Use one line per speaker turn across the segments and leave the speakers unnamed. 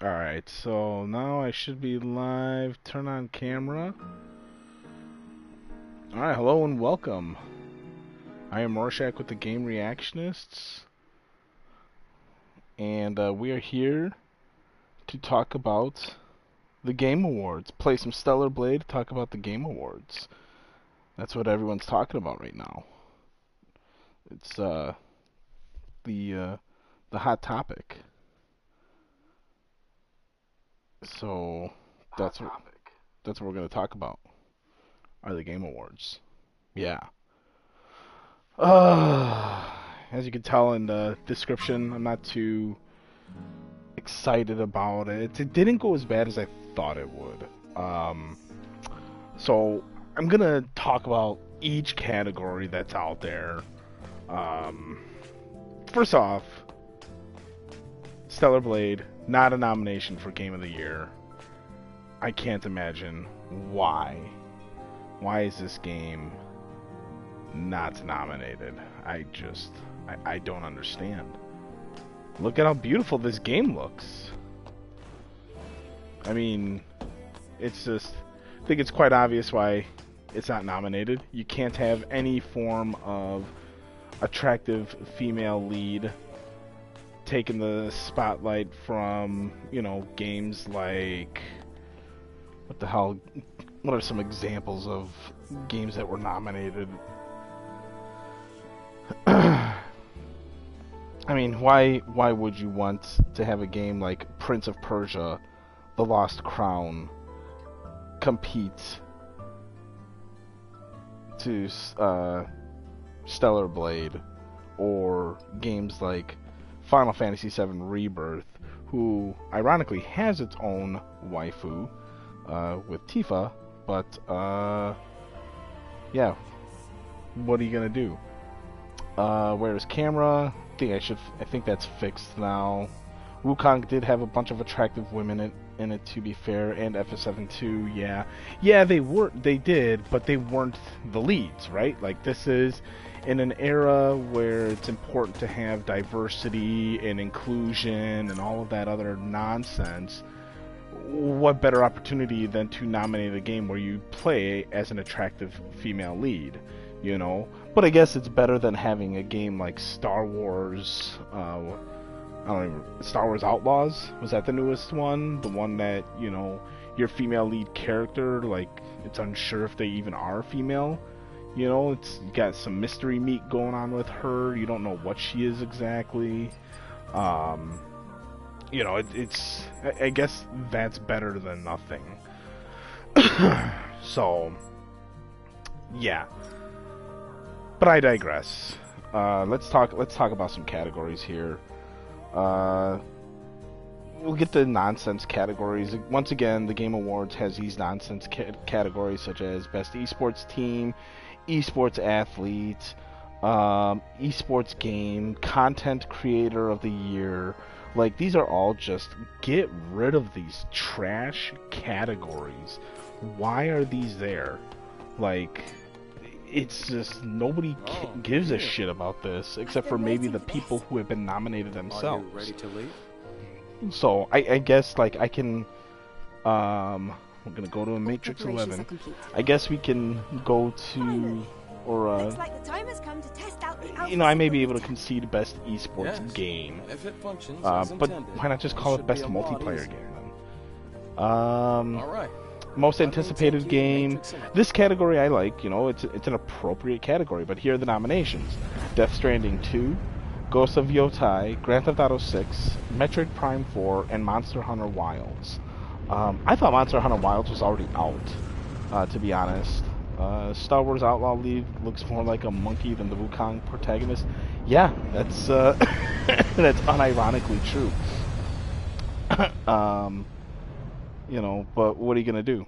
Alright, so now I should be live. Turn on camera. Alright, hello and welcome. I am Rorschach with the Game Reactionists. And we are here to talk about the Game Awards. Play some Stellar Blade, talk about the Game Awards. That's what everyone's talking about right now. It's the hot topic. So that's what we're going to talk about. Are the Game Awards. Yeah. As you can tell in the description, I'm not too excited about it. It didn't go as bad as I thought it would. So I'm gonna talk about each category that's out there. First off, Stellar Blade, not a nomination for Game of the Year. I can't imagine why. Why is this game not nominated? I don't understand. Look at how beautiful this game looks. I mean, it's just, I think it's quite obvious why it's not nominated. You can't have any form of attractive female lead taking the spotlight from, you know, games like, what the hell, what are some examples of games that were nominated? I mean, why would you want to have a game like Prince of Persia, The Lost Crown, compete to Stellar Blade, or games like Final Fantasy VII Rebirth, who ironically has its own waifu with Tifa, but yeah, what are you gonna do? Where's camera? I think that's fixed now. Wukong did have a bunch of attractive women in it, to be fair, and FS7 too. Yeah, they did, but they weren't the leads, right? Like, this is in an era where it's important to have diversity and inclusion and all of that other nonsense. What better opportunity than to nominate a game where you play as an attractive female lead, you know? But I guess it's better than having a game like Star Wars, Star Wars Outlaws? Was that the newest one? The one that, you know, your female lead character, like, it's unsure if they even are female. You know, it's got some mystery meat going on with her. You don't know what she is exactly. You know, I guess that's better than nothing. So, yeah. But I digress. Let's talk about some categories here. We'll get the nonsense categories. Once again, the Game Awards has these nonsense categories such as Best Esports Team, Esports Athlete, Esports Game, Content Creator of the Year. Like, these are all just, get rid of these trash categories. Why are these there? Like, it's just, nobody gives a shit about this, except for maybe the people who have been nominated themselves.
Are you ready to leave?
So, I guess, like, I can, we're gonna go to a Matrix 11. I guess we can go to, or,
Looks like the time has come to test out the
you know, I may be able to concede Best Esports Game.
If it functions
But
intended,
why not just call it Best Multiplayer Game, then?
Alright.
Most anticipated game. This category I like, you know, it's an appropriate category, but here are the nominations. Death Stranding 2, Ghost of Yotai, Grand Theft Auto 6, Metroid Prime 4, and Monster Hunter Wilds. I thought Monster Hunter Wilds was already out, to be honest. Star Wars Outlaw League looks more like a monkey than the Wukong protagonist. Yeah, that's that's unironically true. You know, but what are you gonna do?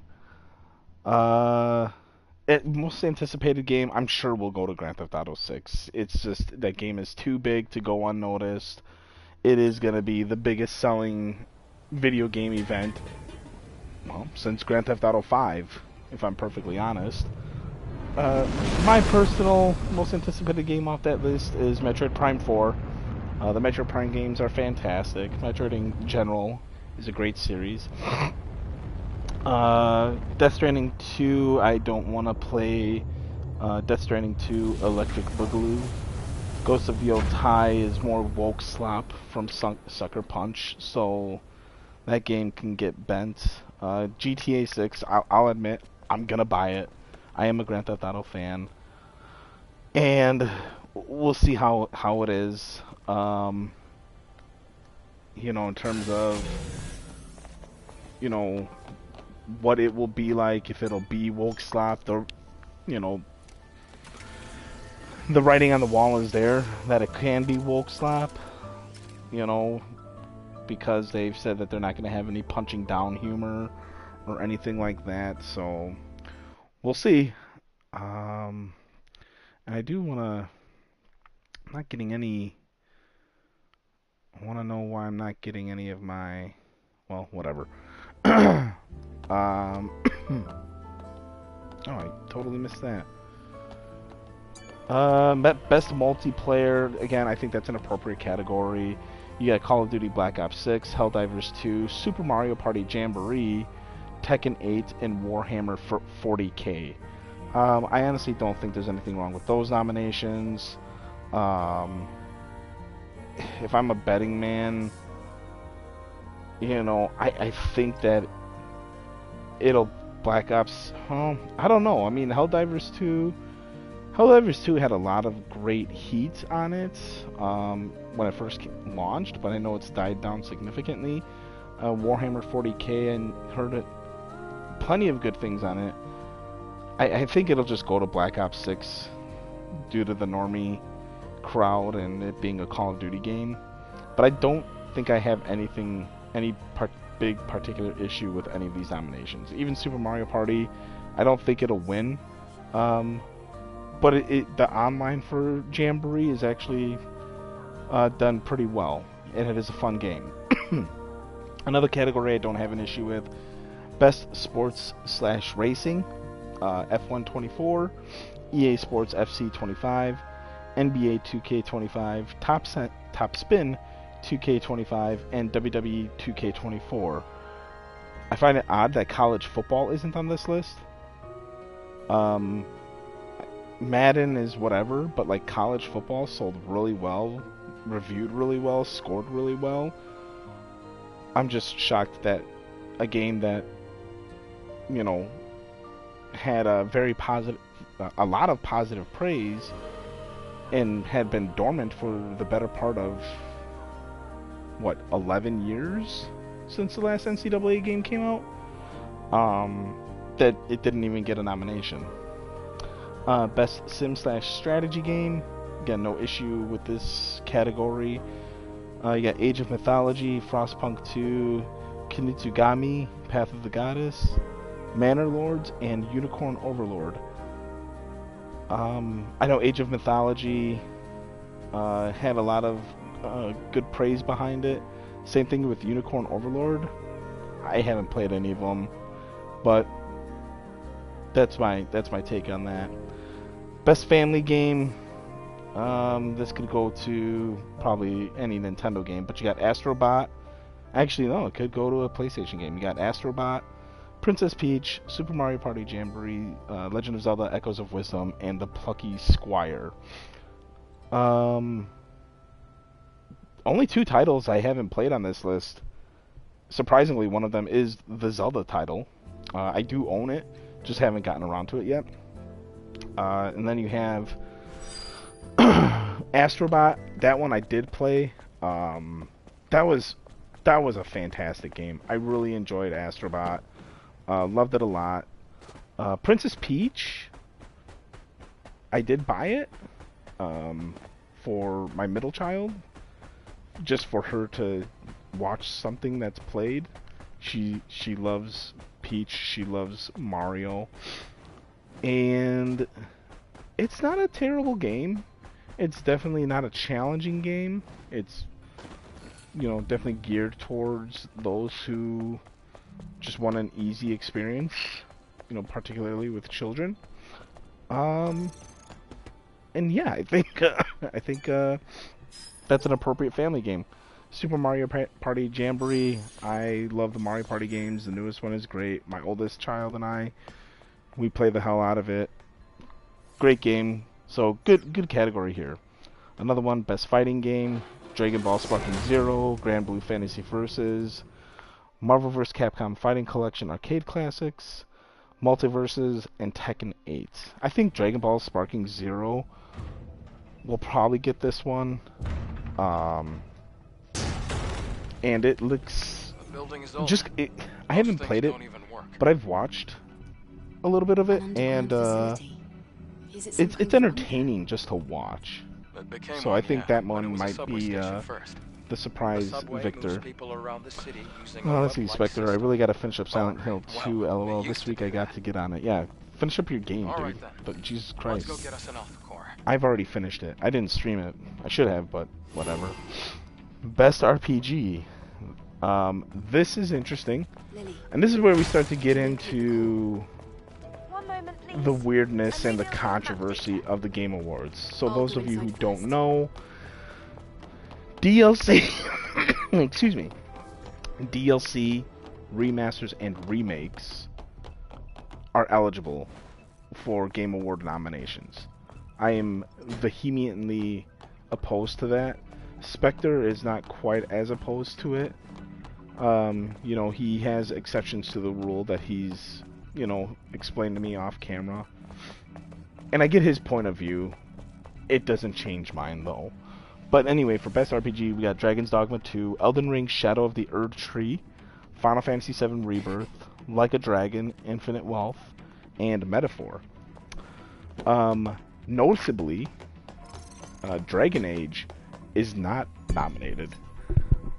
Most anticipated game, I'm sure we'll go to Grand Theft Auto 6. It's just, that game is too big to go unnoticed. It is gonna be the biggest selling video game event, well, since Grand Theft Auto 5, if I'm perfectly honest. My personal most anticipated game off that list is Metroid Prime 4. The Metroid Prime games are fantastic. Metroid in general is a great series. Death Stranding 2, I don't want to play Death Stranding 2 Electric Boogaloo. Ghost of the Old Tai is more woke slop from Sucker Punch, so that game can get bent. GTA 6, I'll admit, I'm gonna buy it. I am a Grand Theft Auto fan, and we'll see how it is. You know, in terms of, you know, what it will be like, if it'll be woke slop. You know, the writing on the wall is there that it can be woke slop. You know, because they've said that they're not going to have any punching down humor or anything like that. So we'll see. And I do want to. I'm not getting any. I want to know why I'm not getting any of my. Well, whatever. Oh, I totally missed that. Best multiplayer, again, I think that's an appropriate category. You got Call of Duty Black Ops 6, Helldivers 2, Super Mario Party Jamboree, Tekken 8, and Warhammer 40k. I honestly don't think there's anything wrong with those nominations. If I'm a betting man, you know, I think that it'll Black Ops. I don't know. I mean, Helldivers 2 had a lot of great heat on it when it first launched, but I know it's died down significantly. Warhammer 40k, and heard plenty of good things on it. I think it'll just go to Black Ops 6 due to the normie crowd and it being a Call of Duty game. But I don't think I have any big particular issue with any of these nominations. Even Super Mario Party, I don't think it'll win. But the online for Jamboree is actually done pretty well, and it is a fun game. Another category I don't have an issue with: Best Sports/Racing, F1 24, EA Sports FC 25, NBA 2K 25, Top Spin 2K 25, and WWE 2K 24. I find it odd that college football isn't on this list. Madden is whatever, but like college football sold really well, reviewed really well, scored really well. I'm just shocked that a game that, you know, had a lot of positive praise and had been dormant for the better part of 11 years since the last NCAA game came out, that it didn't even get a nomination. Best Sim/Strategy game, again, no issue with this category. You got Age of Mythology, Frostpunk 2, Kinitsugami, Path of the Goddess, Manor Lords, and Unicorn Overlord. I know Age of Mythology had a lot of good praise behind it. Same thing with Unicorn Overlord. I haven't played any of them, but that's my take on that. Best family game. This could go to probably any Nintendo game, but you got Astrobot. Actually, no, it could go to a PlayStation game. You got Astrobot, Princess Peach, Super Mario Party Jamboree, Legend of Zelda: Echoes of Wisdom, and The Plucky Squire. Only 2 titles I haven't played on this list. Surprisingly, one of them is the Zelda title. I do own it, just haven't gotten around to it yet. And then you have Astrobot. That one I did play. That was a fantastic game. I really enjoyed Astrobot. Loved it a lot. Princess Peach, I did buy it for my middle child, just for her to watch something that's played. She loves Peach. She loves Mario. And it's not a terrible game. It's definitely not a challenging game. It's, you know, definitely geared towards those who just want an easy experience, you know, particularly with children. And yeah, I think that's an appropriate family game. Super Mario Party Jamboree. I love the Mario Party games. The newest one is great. My oldest child and I, we play the hell out of it. Great game. So good category here. Another one, best fighting game. Dragon Ball Sparking Zero, Grand Blue Fantasy Versus, Marvel vs. Capcom Fighting Collection Arcade Classics, Multiverses, and Tekken 8. I think Dragon Ball Sparking Zero will probably get this one. And it looks just I haven't played it, but I've watched a little bit of it, and it's entertaining just to watch. So I think that one might be the surprise victor. Oh, let's see, Spectre. I really got to finish up Silent Hill 2. LOL. This week I got to get on it. Yeah, finish up your game, dude. But Jesus Christ, I've already finished it. I didn't stream it. I should have, but whatever. Best RPG. This is interesting, and this is where we start to get into the weirdness and the controversy of the Game Awards. So those of you who don't know, DLC, excuse me, DLC, remasters, and remakes are eligible for Game Award nominations. I am vehemently opposed to that. Spectre is not quite as opposed to it. You know, he has exceptions to the rule that he's, you know, explained to me off camera. And I get his point of view. It doesn't change mine, though. But anyway, for Best RPG, we got Dragon's Dogma 2, Elden Ring Shadow of the Erd Tree, Final Fantasy VII Rebirth, Like a Dragon, Infinite Wealth, and Metaphor. Noticeably, Dragon Age is not nominated.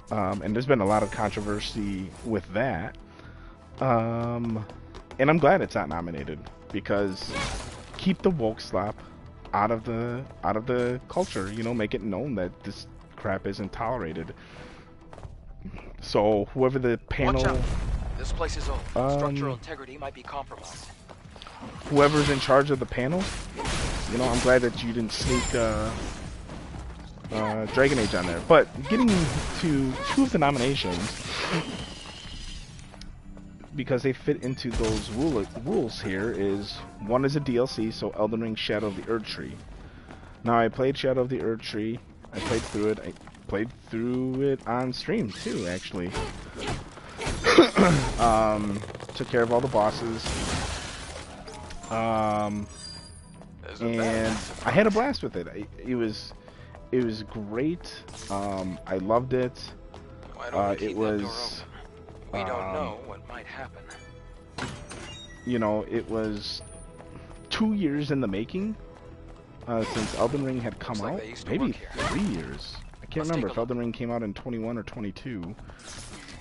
And there's been a lot of controversy with that. And I'm glad it's not nominated, because keep the woke slap out of the culture, you know, make it known that this crap isn't tolerated. So whoever the panel,
watch out. This place is old. Structural integrity might be compromised.
Whoever's in charge of the panel, you know, I'm glad that you didn't sneak Dragon Age on there. But getting to two of the nominations, because they fit into those rules here, is one is a DLC, so Elden Ring Shadow of the Erd Tree. Now, I played Shadow of the Erd Tree. I played through it. I played through it on stream too, actually. Took care of all the bosses. And I had a blast with it. It was great. I loved it. It was.
We don't know what might happen.
You know, it was 2 years in the making since Elden Ring had come out. Maybe 3 years. I can't remember if Elden Ring came out in 21 or 22.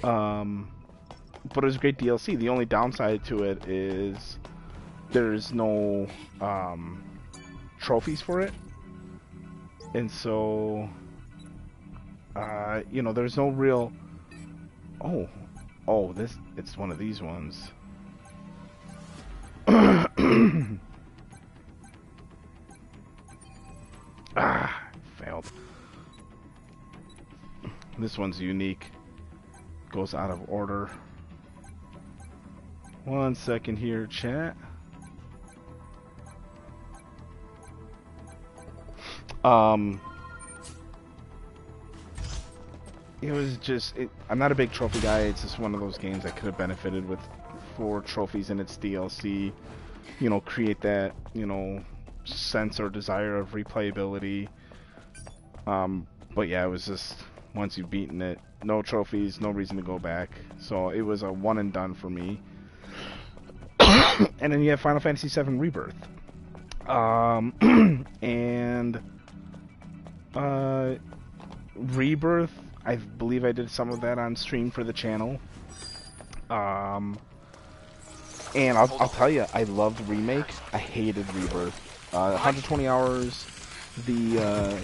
But it was a great DLC. The only downside to it is there's no trophies for it. And so, you know, there's no real... Oh, it's one of these ones. Failed. This one's unique. Goes out of order. 1 second here, chat. It was just, I'm not a big trophy guy. It's just one of those games that could have benefited with 4 trophies in its DLC. You know, create that, you know, sense or desire of replayability. But yeah, it was just, once you've beaten it, no trophies, no reason to go back. So it was a one and done for me. And then you have Final Fantasy VII Rebirth. And Rebirth, I believe I did some of that on stream for the channel. And I'll tell you, I loved Remake. I hated Rebirth. 120 hours. The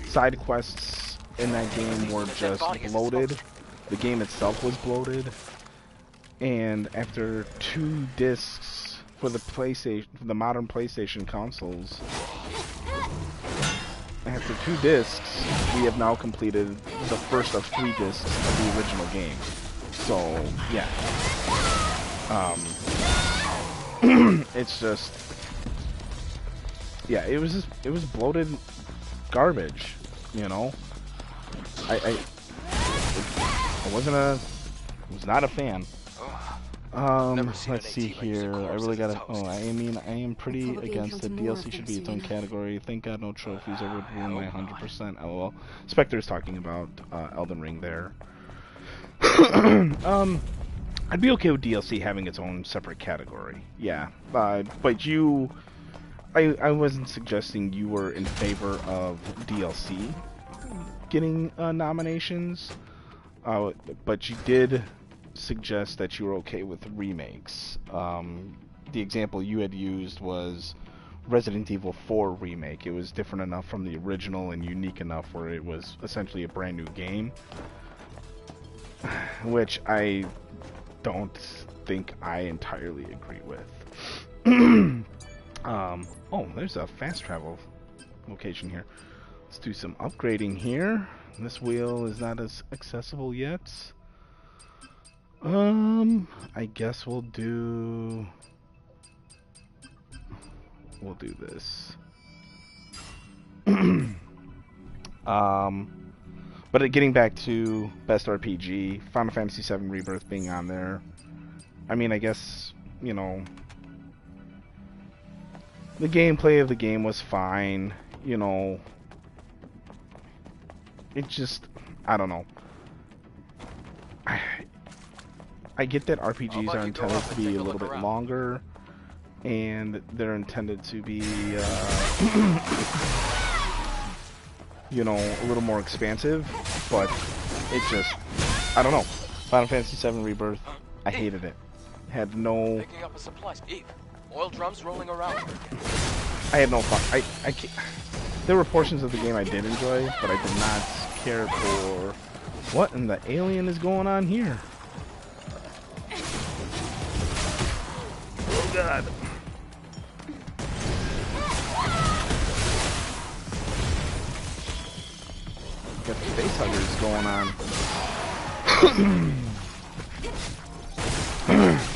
side quests in that game were just bloated. The game itself was bloated. And after 2 discs for the PlayStation, for the modern PlayStation consoles, I have after 2 discs, we have now completed the first of 3 discs of the original game. So, yeah. It's just, yeah, it was bloated garbage, you know. I was not a fan. Let's see here. I really gotta. Oh, I mean, I am pretty against it. DLC should be its own category. Thank God no trophies. I would ruin my 100%. LOL. Spectre's talking about Elden Ring there. I'd be okay with DLC having its own separate category. Yeah, but you, I wasn't suggesting you were in favor of DLC getting nominations, but you did suggest that you were okay with remakes. The example you had used was Resident Evil 4 remake. It was different enough from the original and unique enough where it was essentially a brand new game, which I don't think I entirely agree with. Oh, there's a fast travel location here. Let's do some upgrading here. This wheel is not as accessible yet. I guess we'll do this. But getting back to Best RPG, Final Fantasy VII Rebirth being on there, I mean, I guess, you know, the gameplay of the game was fine, you know, it just, I don't know. I get that RPGs are intended to be a little bit longer, and they're intended to be, you know, a little more expansive, but it just, I don't know. Final Fantasy VII Rebirth, I hated it. Had no...
Picking up a supply. Eve, oil drums rolling around.
I had no fun. I can't... There were portions of the game I did enjoy, but I did not care for... What in the alien is going on here? Oh god. Got the face huggers going on.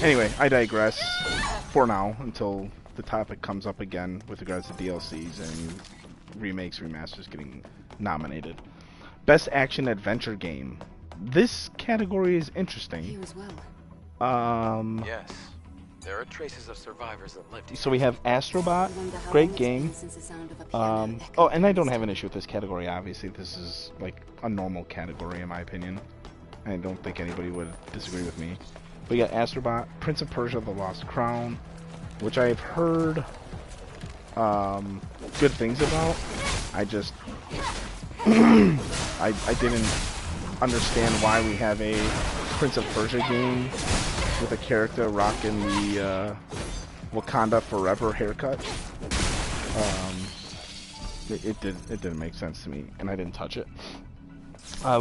Anyway, I digress for now until the topic comes up again with regards to DLCs and remakes, remasters getting nominated. Best Action Adventure Game. This category is interesting.
You as well.
Yes. There are traces of survivors that lived here.
So we have Astrobot, great game. Oh, and I don't have an issue with this category, obviously. This is like a normal category in my opinion. I don't think anybody would disagree with me. We got Astrobot, Prince of Persia: The Lost Crown, which I have heard good things about. I just I didn't understand why we have a Prince of Persia game with a character rocking the Wakanda Forever haircut. It didn't make sense to me, and I didn't touch it.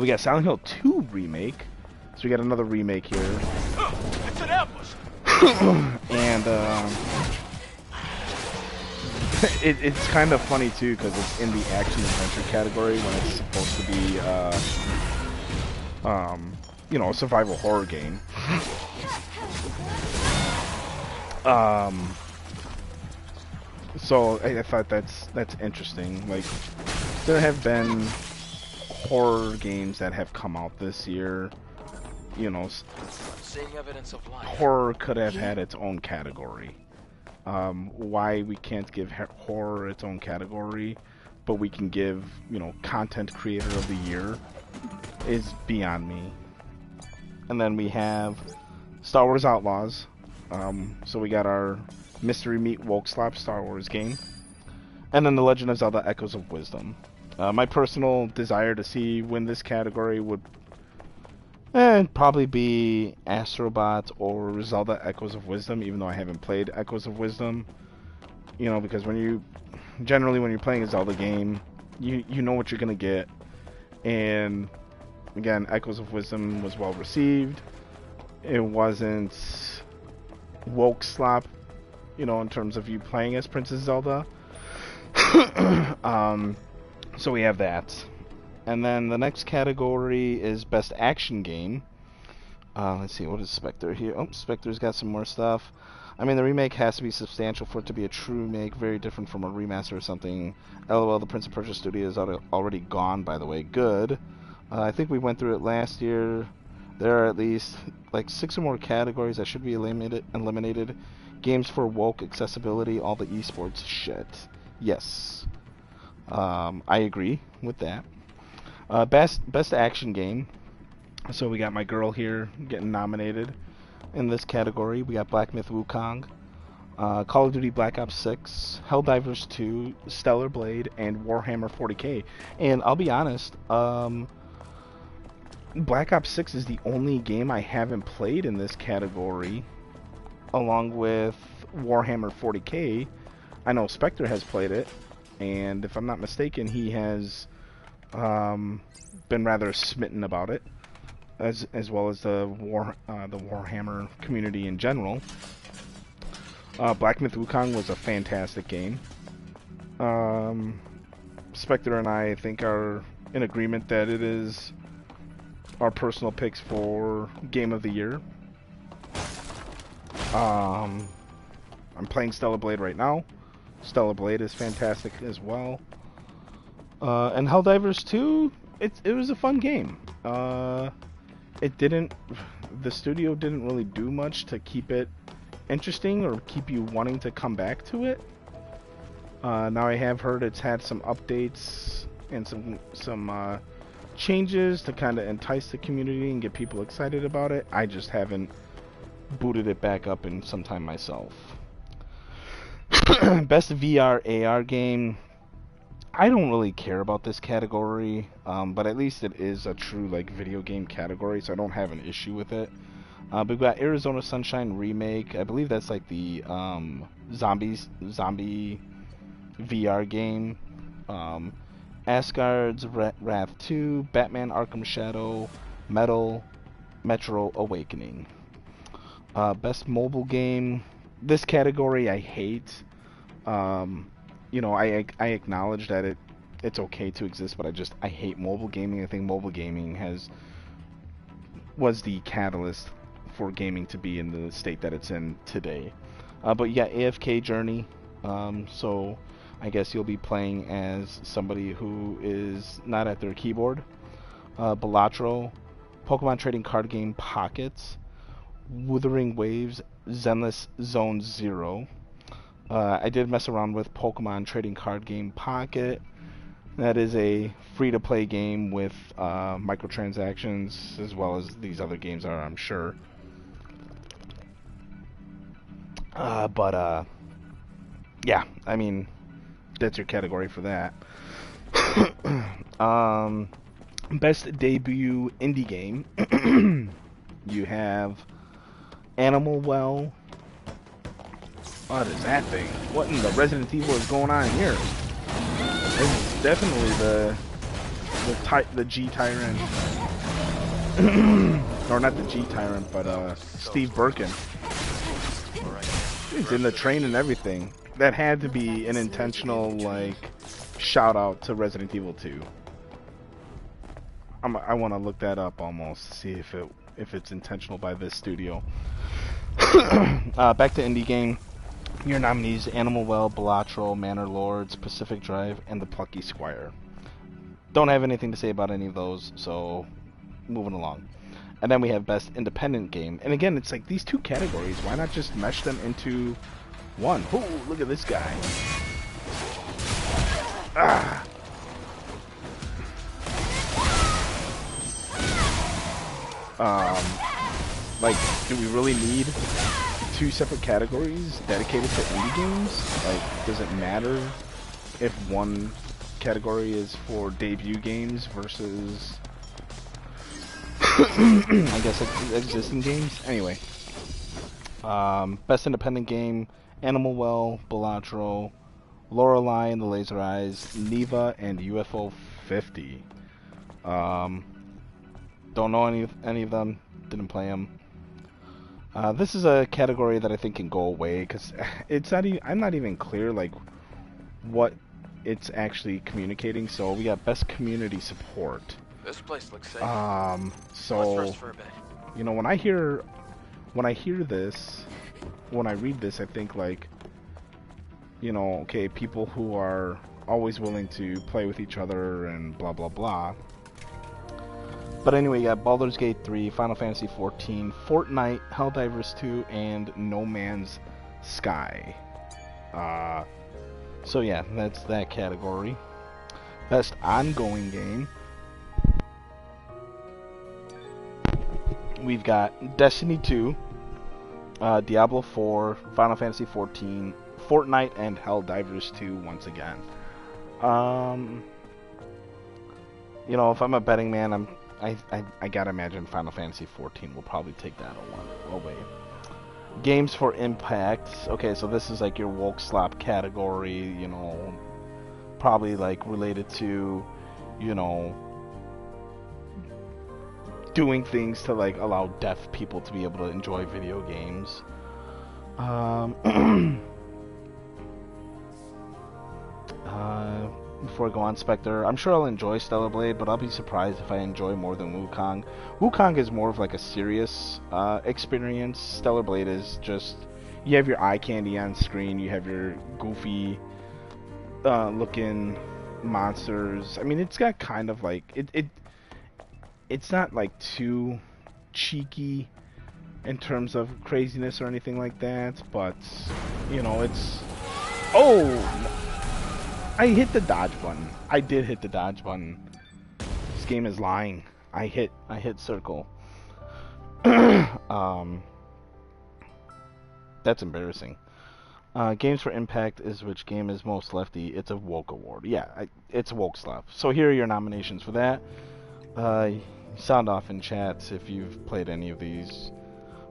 We got Silent Hill 2 remake, so we got another remake here.
It's an ambush.
And it's kind of funny too because it's in the action adventure category when it's supposed to be you know, a survival horror game. So I thought that's interesting. Like, there have been horror games that have come out this year. You know,
Seeing evidence of life.
horror could have had its own category. Why we can't give horror its own category, but we can give, you know, content creator of the year is beyond me. And then we have Star Wars Outlaws. So we got our Mystery Meat Woke Slap Star Wars game. And then The Legend of Zelda Echoes of Wisdom. My personal desire to see win this category would probably be Astrobot or Zelda Echoes of Wisdom, even though I haven't played Echoes of Wisdom. You know, because when you're playing a Zelda game, you know what you're gonna get. And again, Echoes of Wisdom was well received. It wasn't woke slap, you know, in terms of you playing as Princess Zelda. So we have that. And then the next category is Best Action Game. Let's see, what is Spectre here? Oh, Spectre's got some more stuff. I mean, the remake has to be substantial for it to be a true remake, very different from a remaster or something. LOL, the Prince of Persia studio is already gone, by the way. Good. I think we went through it last year. There are at least like 6 or more categories that should be eliminated. Games for woke accessibility, all the esports shit. Yes. I agree with that. Best action game. So we got my girl here getting nominated in this category. We got Black Myth Wukong, Call of Duty Black Ops 6, Helldivers 2, Stellar Blade, and Warhammer 40k. And I'll be honest, Black Ops 6 is the only game I haven't played in this category, along with Warhammer 40k. I know Spectre has played it, and if I'm not mistaken, he has been rather smitten about it, as well as the Warhammer community in general. Black Myth Wukong was a fantastic game. Spectre and I think are in agreement that it is our personal picks for Game of the Year. I'm playing Stellar Blade right now. Stellar Blade is fantastic as well. And Helldivers 2, it was a fun game. The studio didn't really do much to keep it interesting or keep you wanting to come back to it. Now I have heard it's had some updates and some changes to kind of entice the community and get people excited about it. I just haven't booted it back up in some time myself. Best VR AR game. I don't really care about this category, but at least it is a true like video game category, so I don't have an issue with it. But we've got Arizona Sunshine Remake. I believe that's like the zombie VR game. Asgard's Wrath 2, Batman Arkham Shadow, Metro Awakening. Best mobile game. This category I hate. You know, I acknowledge that it's okay to exist, but I hate mobile gaming. I think mobile gaming was the catalyst for gaming to be in the state that it's in today. But yeah, AFK Journey. So I guess you'll be playing as somebody who is not at their keyboard. Balatro, Pokemon Trading Card Game Pockets, Wuthering Waves, Zenless Zone Zero. I did mess around with Pokemon Trading Card Game Pocket. That is a free-to-play game with microtransactions, as well as these other games are, I'm sure. Yeah, I mean, that's your category for that. Best debut indie game. You have Animal Well. What is that thing? What in the Resident Evil is going on here? This is definitely the G Tyrant, or not the G Tyrant, but Steve Birkin. He's in the train and everything. That had to be an intentional like shout out to Resident Evil 2. I want to look that up almost to see if it's intentional by this studio. Back to indie game. Your nominees: Animal Well, Balatro, Manor Lords, Pacific Drive, and The Plucky Squire. Don't have anything to say about any of those, so moving along. And then we have Best Independent Game. And again, it's like these two categories. Why not just mesh them into one? Oh, look at this guy. Ah. Like, do we really need two separate categories dedicated to indie games? Like, does it matter if one category is for debut games versus I guess existing games? Anyway, Best Independent Game: Animal Well, Balatro, Lorelei and the Laser Eyes, Neva, and UFO 50. Don't know any of them. Didn't play them. This is a category that I think can go away because it's not. I'm not even clear like what it's actually communicating. So we got best community support.
This place looks safe.
So
Let's rest for a bit.
you know, when I hear this, when I read this, I think like, you know, okay, people who are always willing to play with each other and blah blah blah. But anyway, you got Baldur's Gate 3, Final Fantasy 14, Fortnite, Helldivers 2, and No Man's Sky. So yeah, that's that category. Best ongoing game. We've got Destiny 2, Diablo 4, Final Fantasy 14, Fortnite, and Helldivers 2 once again. You know, if I'm a betting man, I gotta imagine Final Fantasy 14 will probably take that away. Games for Impact. Okay, so this is like your woke slop category, you know, probably like related to, you know, doing things to like allow deaf people to be able to enjoy video games. Before I go on, Spectre, I'm sure I'll enjoy Stellar Blade, but I'll be surprised if I enjoy more than Wukong. Wukong is more of like a serious experience. Stellar Blade is just, you have your eye candy on screen, you have your goofy looking monsters. I mean, it's got kind of like, it's not like too cheeky in terms of craziness or anything like that, but, you know, it's... Oh! I hit the dodge button. I did hit the dodge button. This game is lying. I hit circle. That's embarrassing. Games for Impact is which game is most lefty. It's a woke award. Yeah, it's woke slap. So here are your nominations for that. Sound off in chats if you've played any of these.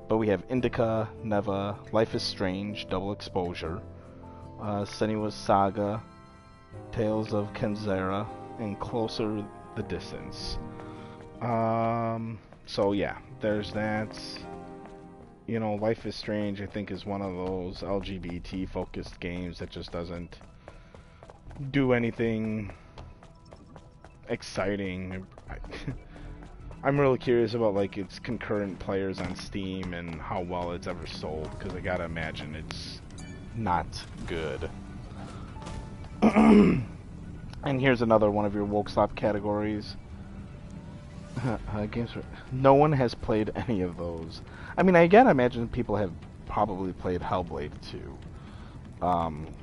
But we have Indica, Neva, Life is Strange, Double Exposure, Senua's Saga, Tales of Kenzera, and Closer the Distance. So yeah, there's that. You know, Life is Strange, I think, is one of those LGBT-focused games that just doesn't do anything exciting. I'm really curious about like its concurrent players on Steam and how well it's ever sold, because I gotta imagine it's not good. And here's another one of your woke slop categories. Games for... No one has played any of those. I mean, I gotta imagine people have probably played Hellblade 2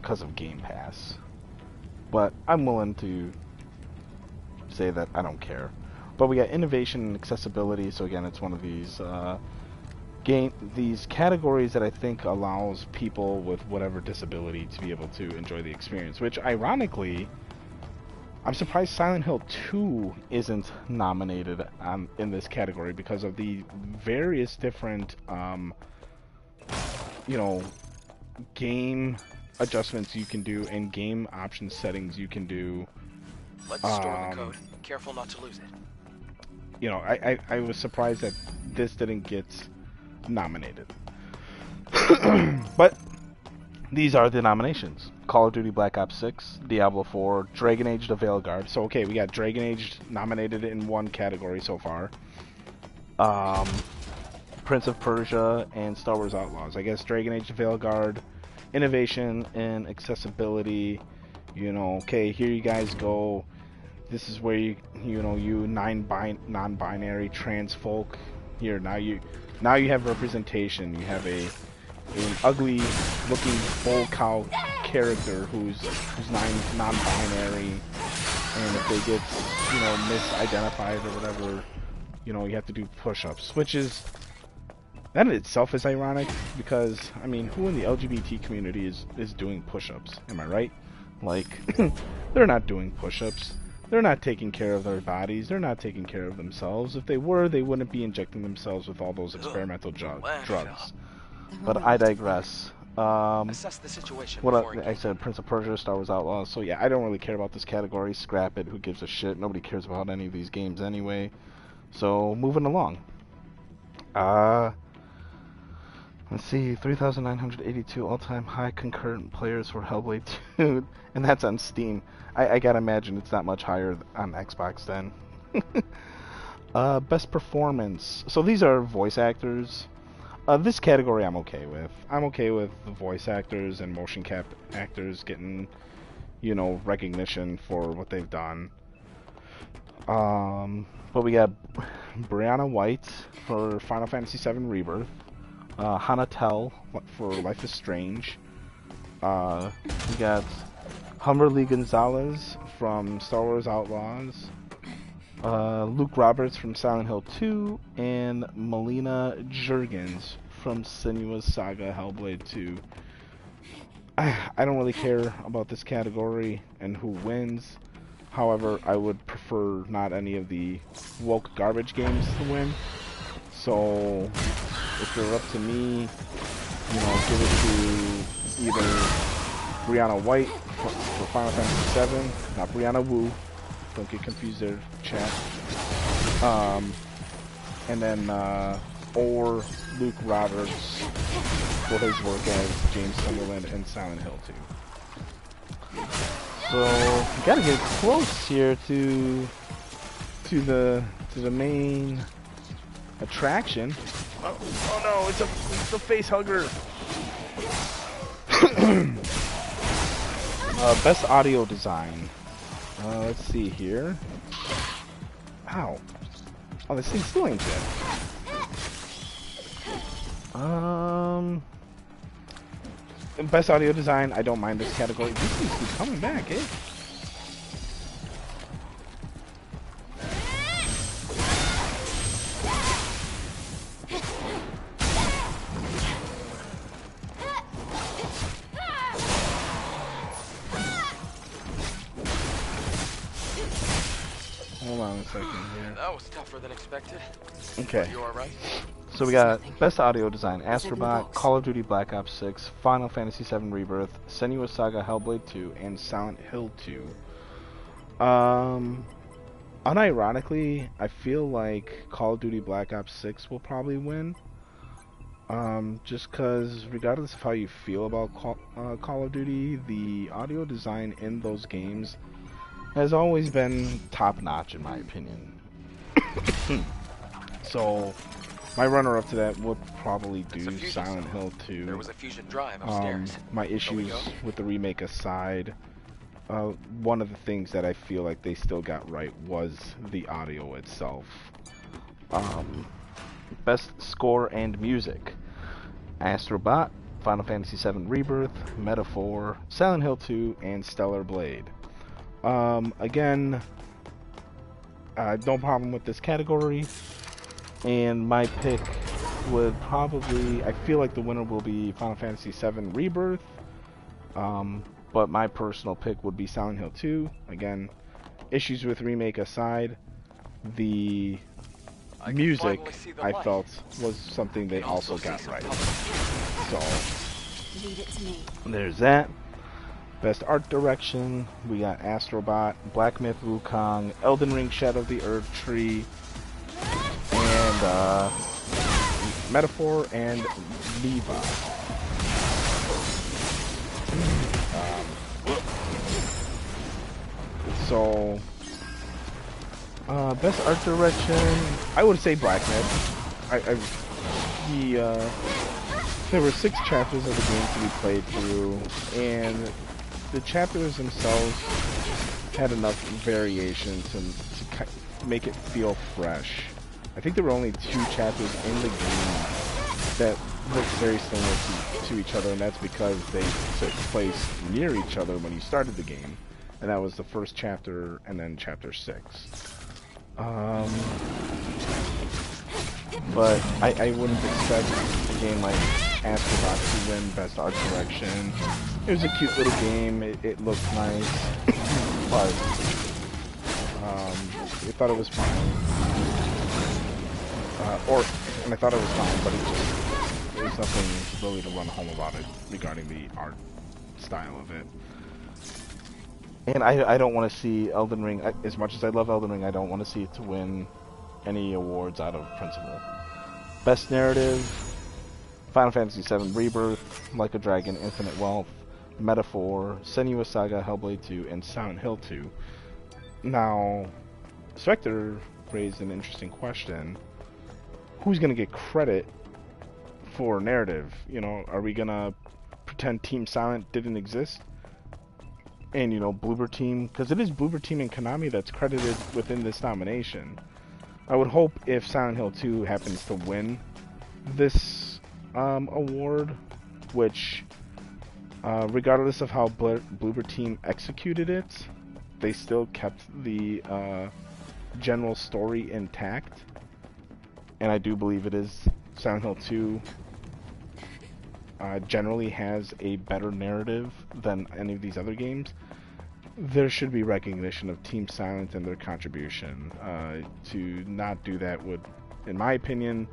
because of Game Pass. But I'm willing to say that I don't care. But we got innovation and accessibility, so again, it's one of these these categories that I think allows people with whatever disability to be able to enjoy the experience, which ironically, I'm surprised Silent Hill 2 isn't nominated in this category because of the various different, you know, game adjustments you can do and game option settings you can do.
Let's store the code. Careful not to lose it.
You know, I was surprised that this didn't get nominated. But these are the nominations. Call of Duty Black Ops 6, Diablo 4, Dragon Age The Veilguard. So, okay, we got Dragon Age nominated in one category so far. Prince of Persia and Star Wars Outlaws. I guess Dragon Age The Veilguard, innovation and accessibility. You know, okay, here you guys go. This is where you non-binary trans folk. Here, now you have representation. You have an ugly looking bull cow character who's non-binary, and if they get, you know, misidentified or whatever, you know, you have to do push-ups, which is, that in itself is ironic, because I mean, who in the LGBT community is doing push-ups? Am I right? Like, they're not doing push-ups. They're not taking care of their bodies. They're not taking care of themselves. If they were, they wouldn't be injecting themselves with all those experimental drugs. But I digress.
Assess the situation.
I said Prince of Persia, Star Wars Outlaws. So yeah, I don't really care about this category. Scrap it. Who gives a shit? Nobody cares about any of these games anyway. So moving along. Let's see, 3,982 all-time high concurrent players for Hellblade 2, and that's on Steam. I gotta imagine it's not much higher on Xbox then. Best performance. So these are voice actors. This category I'm okay with. I'm okay with the voice actors and motion cap actors getting, you know, recognition for what they've done. But we got Brianna White for Final Fantasy VII Rebirth. Hannah Tell for Life is Strange. We got Humberly Gonzalez from Star Wars Outlaws. Luke Roberts from Silent Hill 2, and Melina Juergens from Senua's Saga Hellblade 2. I don't really care about this category and who wins. However, I would prefer not any of the woke garbage games to win. So, if you're up to me, you know, give it to either Brianna White for Final Fantasy VII, not Brianna Wu. Don't get confused there, chat. And then, or Luke Roberts for his work as James Sunderland in Silent Hill 2. So, we gotta get close here to the main attraction. Oh no, it's a face hugger. Best audio design. Let's see here. Ow. Oh, this thing still ain't dead. Best audio design, I don't mind this category. These things keep coming back, eh? Hold on a second here.
That was tougher than expected.
Okay.
You alright?
So we got Best Audio Design, Astrobot, Call of Duty Black Ops 6, Final Fantasy VII Rebirth, Senua's Saga Hellblade 2, and Silent Hill 2. Unironically, I feel like Call of Duty Black Ops 6 will probably win. Just because regardless of how you feel about Call of Duty, the audio design in those games has always been top-notch in my opinion. So, my runner-up to that would probably do Silent Hill 2.
There was a fusion drive upstairs.
My issues with the remake aside, one of the things that I feel like they still got right was the audio itself. Best Score and Music. Astrobot, Final Fantasy VII Rebirth, Metaphor, Silent Hill 2, and Stellar Blade. Again, no problem with this category. And my pick would probably, I feel like the winner will be Final Fantasy VII Rebirth. But my personal pick would be Silent Hill 2. Again, issues with remake aside, the music I felt was something they also got right. So,
Leave it to me.
there's that. Best Art Direction, we got Astrobot, Black Myth Wukong, Elden Ring Shadow of the Earth Tree, and Metaphor and Viva. So, best art direction, I would say Black Myth. There were 6 chapters of the game to be played through, and the chapters themselves had enough variation to make it feel fresh. I think there were only 2 chapters in the game that looked very similar to each other, and that's because they took place near each other when you started the game. And that was the first chapter and then chapter 6. But I wouldn't expect a game like Astrobot to win Best Art Direction. It was a cute little game, it looked nice, but I thought it was fine. And I thought it was fine, but there was nothing really to run home about it regarding the art style of it. And I don't want to see Elden Ring, as much as I love Elden Ring, I don't want to see it to win any awards out of principle. Best Narrative, Final Fantasy VII Rebirth, Like a Dragon, Infinite Wealth, Metaphor, Senua's Saga, Hellblade 2, and Silent Hill 2. Now, Spectre raised an interesting question. Who's going to get credit for narrative? You know, are we going to pretend Team Silent didn't exist? And, you know, Bloober Team, because it is Bloober Team and Konami that's credited within this nomination. I would hope if Silent Hill 2 happens to win this award, which, regardless of how Bloober Team executed it, they still kept the general story intact. And I do believe it is Silent Hill 2 generally has a better narrative than any of these other games. There should be recognition of Team Silent and their contribution. To not do that would, in my opinion,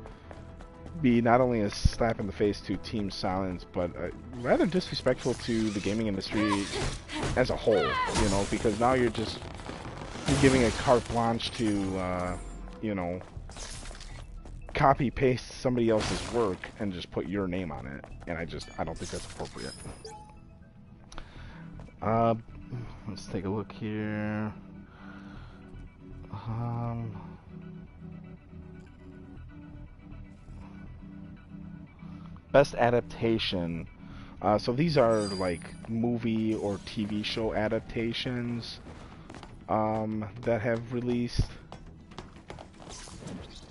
be not only a slap in the face to Team Silent, but rather disrespectful to the gaming industry as a whole, you know, because now you're giving a carte blanche to, you know, copy paste somebody else's work and just put your name on it, and I don't think that's appropriate. Let's take a look here. Best adaptation. So these are like movie or TV show adaptations that have released.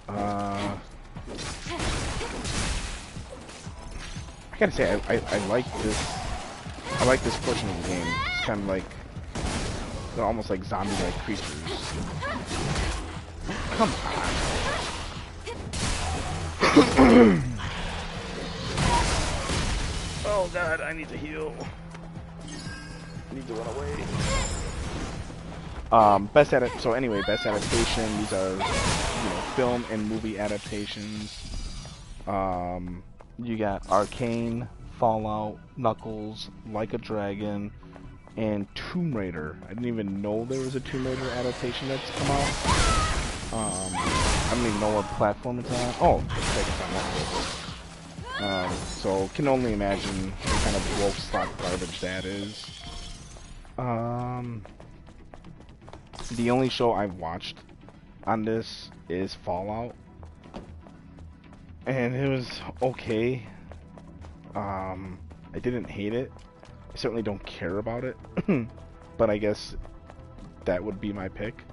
I gotta say, I like this. I like this portion of the game. It's kind of like they're almost like zombie-like creatures. Come on. Oh god, I need to heal. I need to run away. Best adaptation. These are, you know, film and movie adaptations. You got Arcane, Fallout, Knuckles, Like a Dragon, and Tomb Raider. I didn't even know there was a Tomb Raider adaptation that's come out. I don't even know what platform it's on. Oh, it's on Netflix. So can only imagine what kind of woke slot garbage that is. The only show I've watched on this is Fallout, and it was okay. I didn't hate it. I certainly don't care about it, but I guess that would be my pick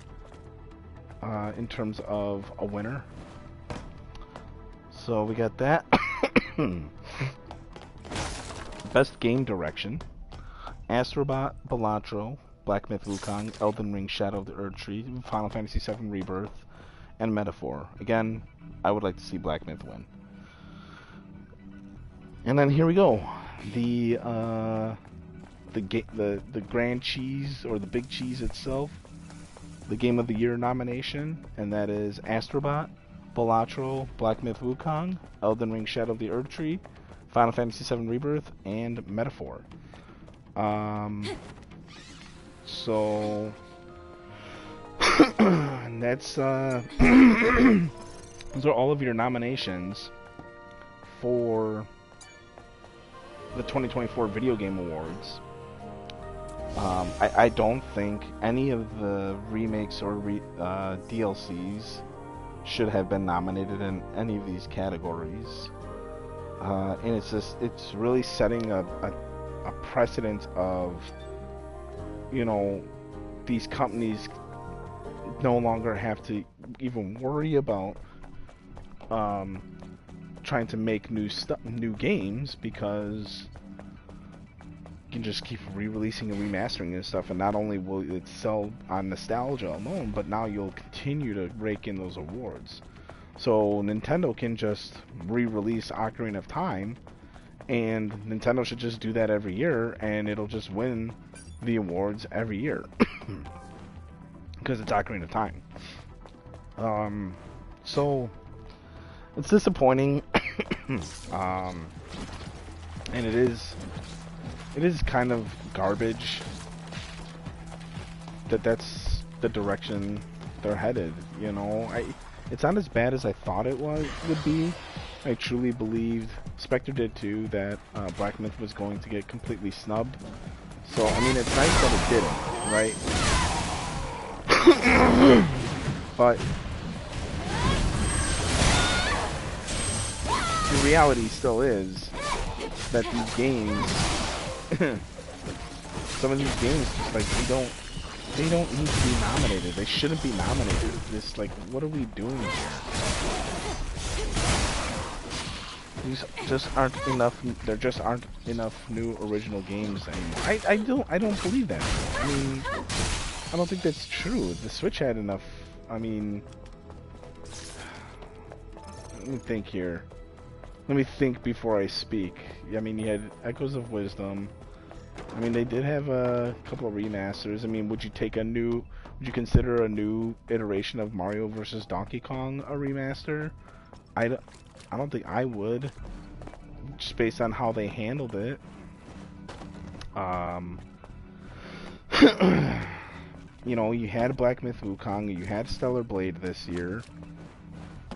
in terms of a winner. So we got that. Best game direction: Astrobot, Balatro, Black Myth Wukong, Elden Ring Shadow of the Erdtree, Final Fantasy VII Rebirth, and Metaphor. Again, I would like to see Black Myth win. And then here we go. The grand cheese, or the big cheese itself, the Game of the Year nomination, and that is Astrobot, Balatro, Black Myth Wukong, Elden Ring Shadow of the Erdtree, Final Fantasy VII Rebirth, and Metaphor. So that's those are all of your nominations for the 2024 Video Game Awards. I don't think any of the remakes or DLCs should have been nominated in any of these categories. And it's really setting a precedent of, you know, these companies no longer have to even worry about trying to make new games, because you can just keep re-releasing and remastering and stuff, and not only will it sell on nostalgia alone, but now you'll continue to rake in those awards. So Nintendo can just re-release Ocarina of Time, and Nintendo should just do that every year, and it'll just win the awards every year. Because it's Ocarina of Time. So it's disappointing. And it is kind of garbage that's the direction they're headed, you know. It's not as bad as I thought it would be, I truly believed, Spectre did too, that Black Myth was going to get completely snubbed. So, I mean, it's nice that it didn't, right? But the reality still is that these games, some of these games, just like, they don't need to be nominated. They shouldn't be nominated. This, like, what are we doing here? These just aren't enough. There just aren't enough new original games anymore. I don't believe that. I mean, I don't think that's true. The Switch had enough. I mean, let me think here. Let me think before I speak. I mean, you had Echoes of Wisdom. I mean, they did have a couple of remasters. I mean, would you consider a new iteration of Mario vs. Donkey Kong a remaster? I don't think I would, just based on how they handled it. You know, you had Black Myth Wukong, you had Stellar Blade this year.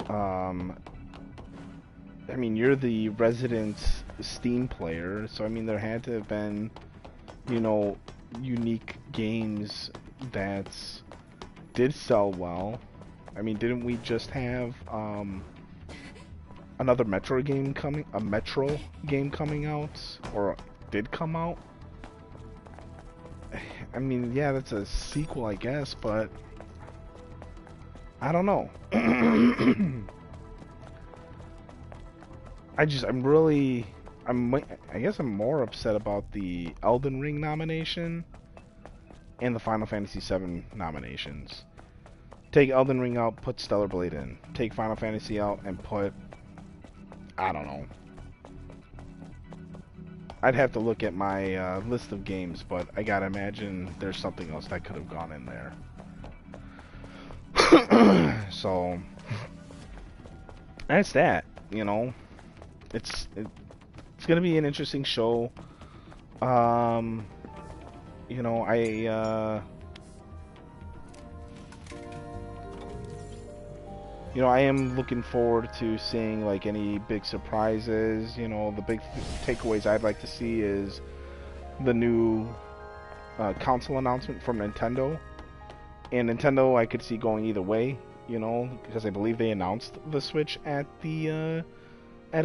I mean, you're the resident Steam player, so I mean, there had to have been, you know, unique games that did sell well. I mean, didn't we just have another Metro game coming out, or did come out? I mean, yeah, that's a sequel, I guess, but I don't know. I guess I'm more upset about the Elden Ring nomination and the Final Fantasy VII nominations. Take Elden Ring out, put Stellar Blade in. Take Final Fantasy out and put, I don't know. I'd have to look at my list of games, but I gotta imagine there's something else that could have gone in there. So that's that. You know, it's gonna be an interesting show. You know, I am looking forward to seeing, like, any big surprises. You know, the big takeaways I'd like to see is the new console announcement from Nintendo. And Nintendo, I could see going either way, you know, because I believe they announced the Switch at a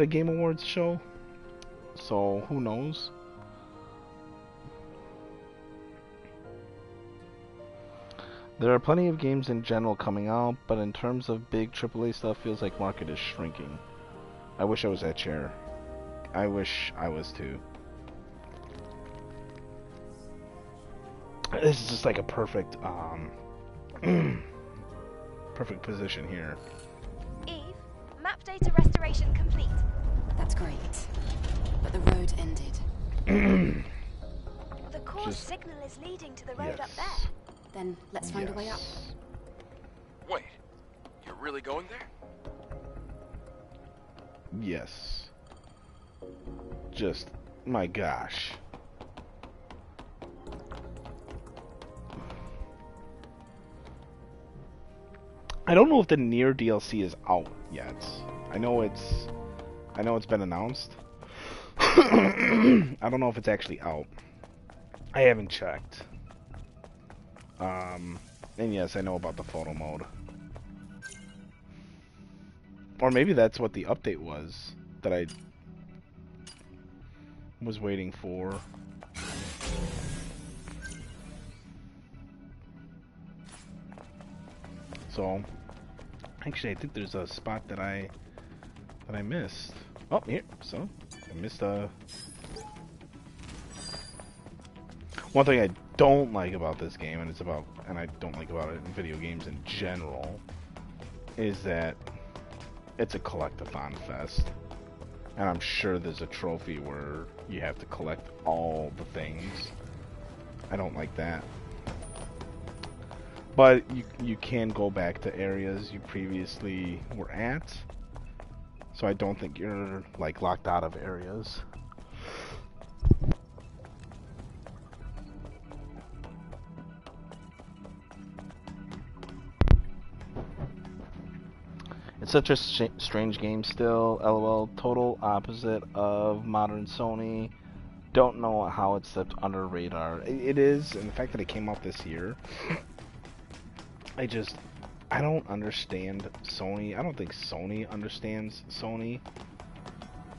Game Awards show. So, who knows? There are plenty of games in general coming out, but in terms of big AAA stuff, feels like market is shrinking. I wish I was that chair. I wish I was too. This is just like a perfect, perfect position here.
Eve, map data restoration complete.
That's great. But the road ended.
The core signal is leading to the road up there.
Then let's find a way up.
Wait, you're really going there?
Yes. Just, my gosh. I don't know if the Nier DLC is out yet. I know it's been announced. I don't know if it's actually out. I haven't checked. And yes, I know about the photo mode. Or maybe that's what the update was that I was waiting for. So, actually, I think there's a spot that I missed. Oh, here. So, I missed one thing I don't like about this game, and I don't like about it in video games in general, is that it's a collect-a-thon fest. And I'm sure there's a trophy where you have to collect all the things. I don't like that. But you can go back to areas you previously were at. So I don't think you're, like, locked out of areas. Such a strange game still. LOL. Total opposite of modern Sony. Don't know how it slipped under radar. It is, and the fact that it came out this year. I don't understand Sony. I don't think Sony understands Sony.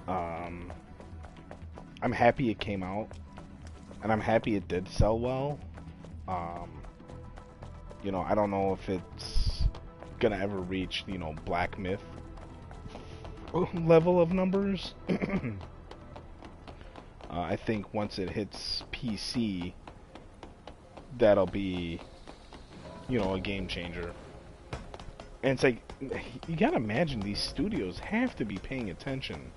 I'm happy it came out, and I'm happy it did sell well. You know, I don't know if it's gonna ever reach, you know, Black Myth level of numbers. I think once it hits PC, that'll be, you know, a game changer. And it's like, you gotta imagine these studios have to be paying attention,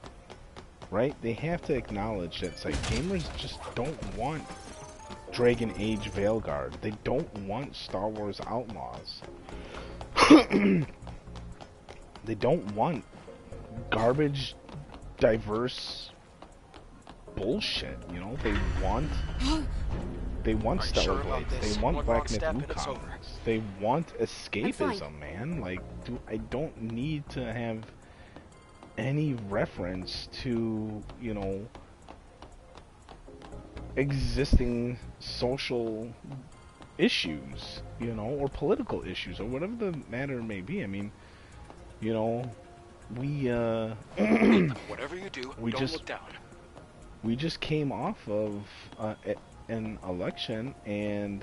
right? They have to acknowledge that it's like gamers just don't want Dragon Age Veilguard. They don't want Star Wars Outlaws. They don't want garbage, diverse bullshit, you know? They want Stellar Blades. They want Black Myth Wukong. They want escapism, man. Like, I don't need to have any reference to, you know, existing social issues, you know, or political issues, or whatever the matter may be. I mean, you know, we
whatever you do,
we
don't
just
look down.
We just came off of an election, and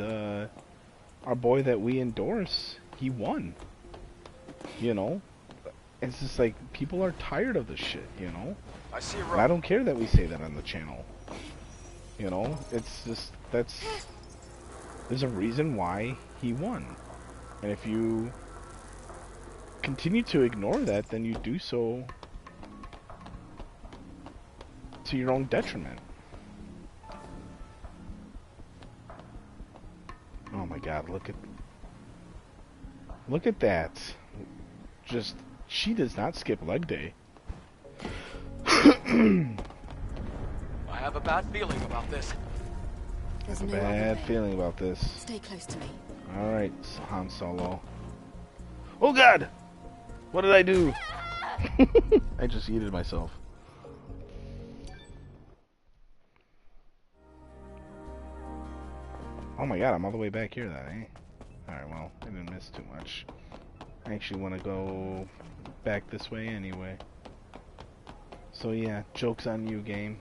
our boy that we endorse, he won. You know, it's just like people are tired of this shit. You know,
I see a
and I don't care that we say that on the channel. You know, it's just there's a reason why he won, and if you continue to ignore that, then you do so to your own detriment. Oh my god, look at that. Just, she does not skip leg day.
I have a bad feeling about this.
There's
A
no
bad
other way.
feeling about this.
Stay close to me.
Alright, Han Solo. Oh god! What did I do? I just yeeted myself. Oh my god, I'm all the way back here, that, eh? Alright, well, I didn't miss too much. I actually want to go back this way anyway. So yeah, joke's on you, game.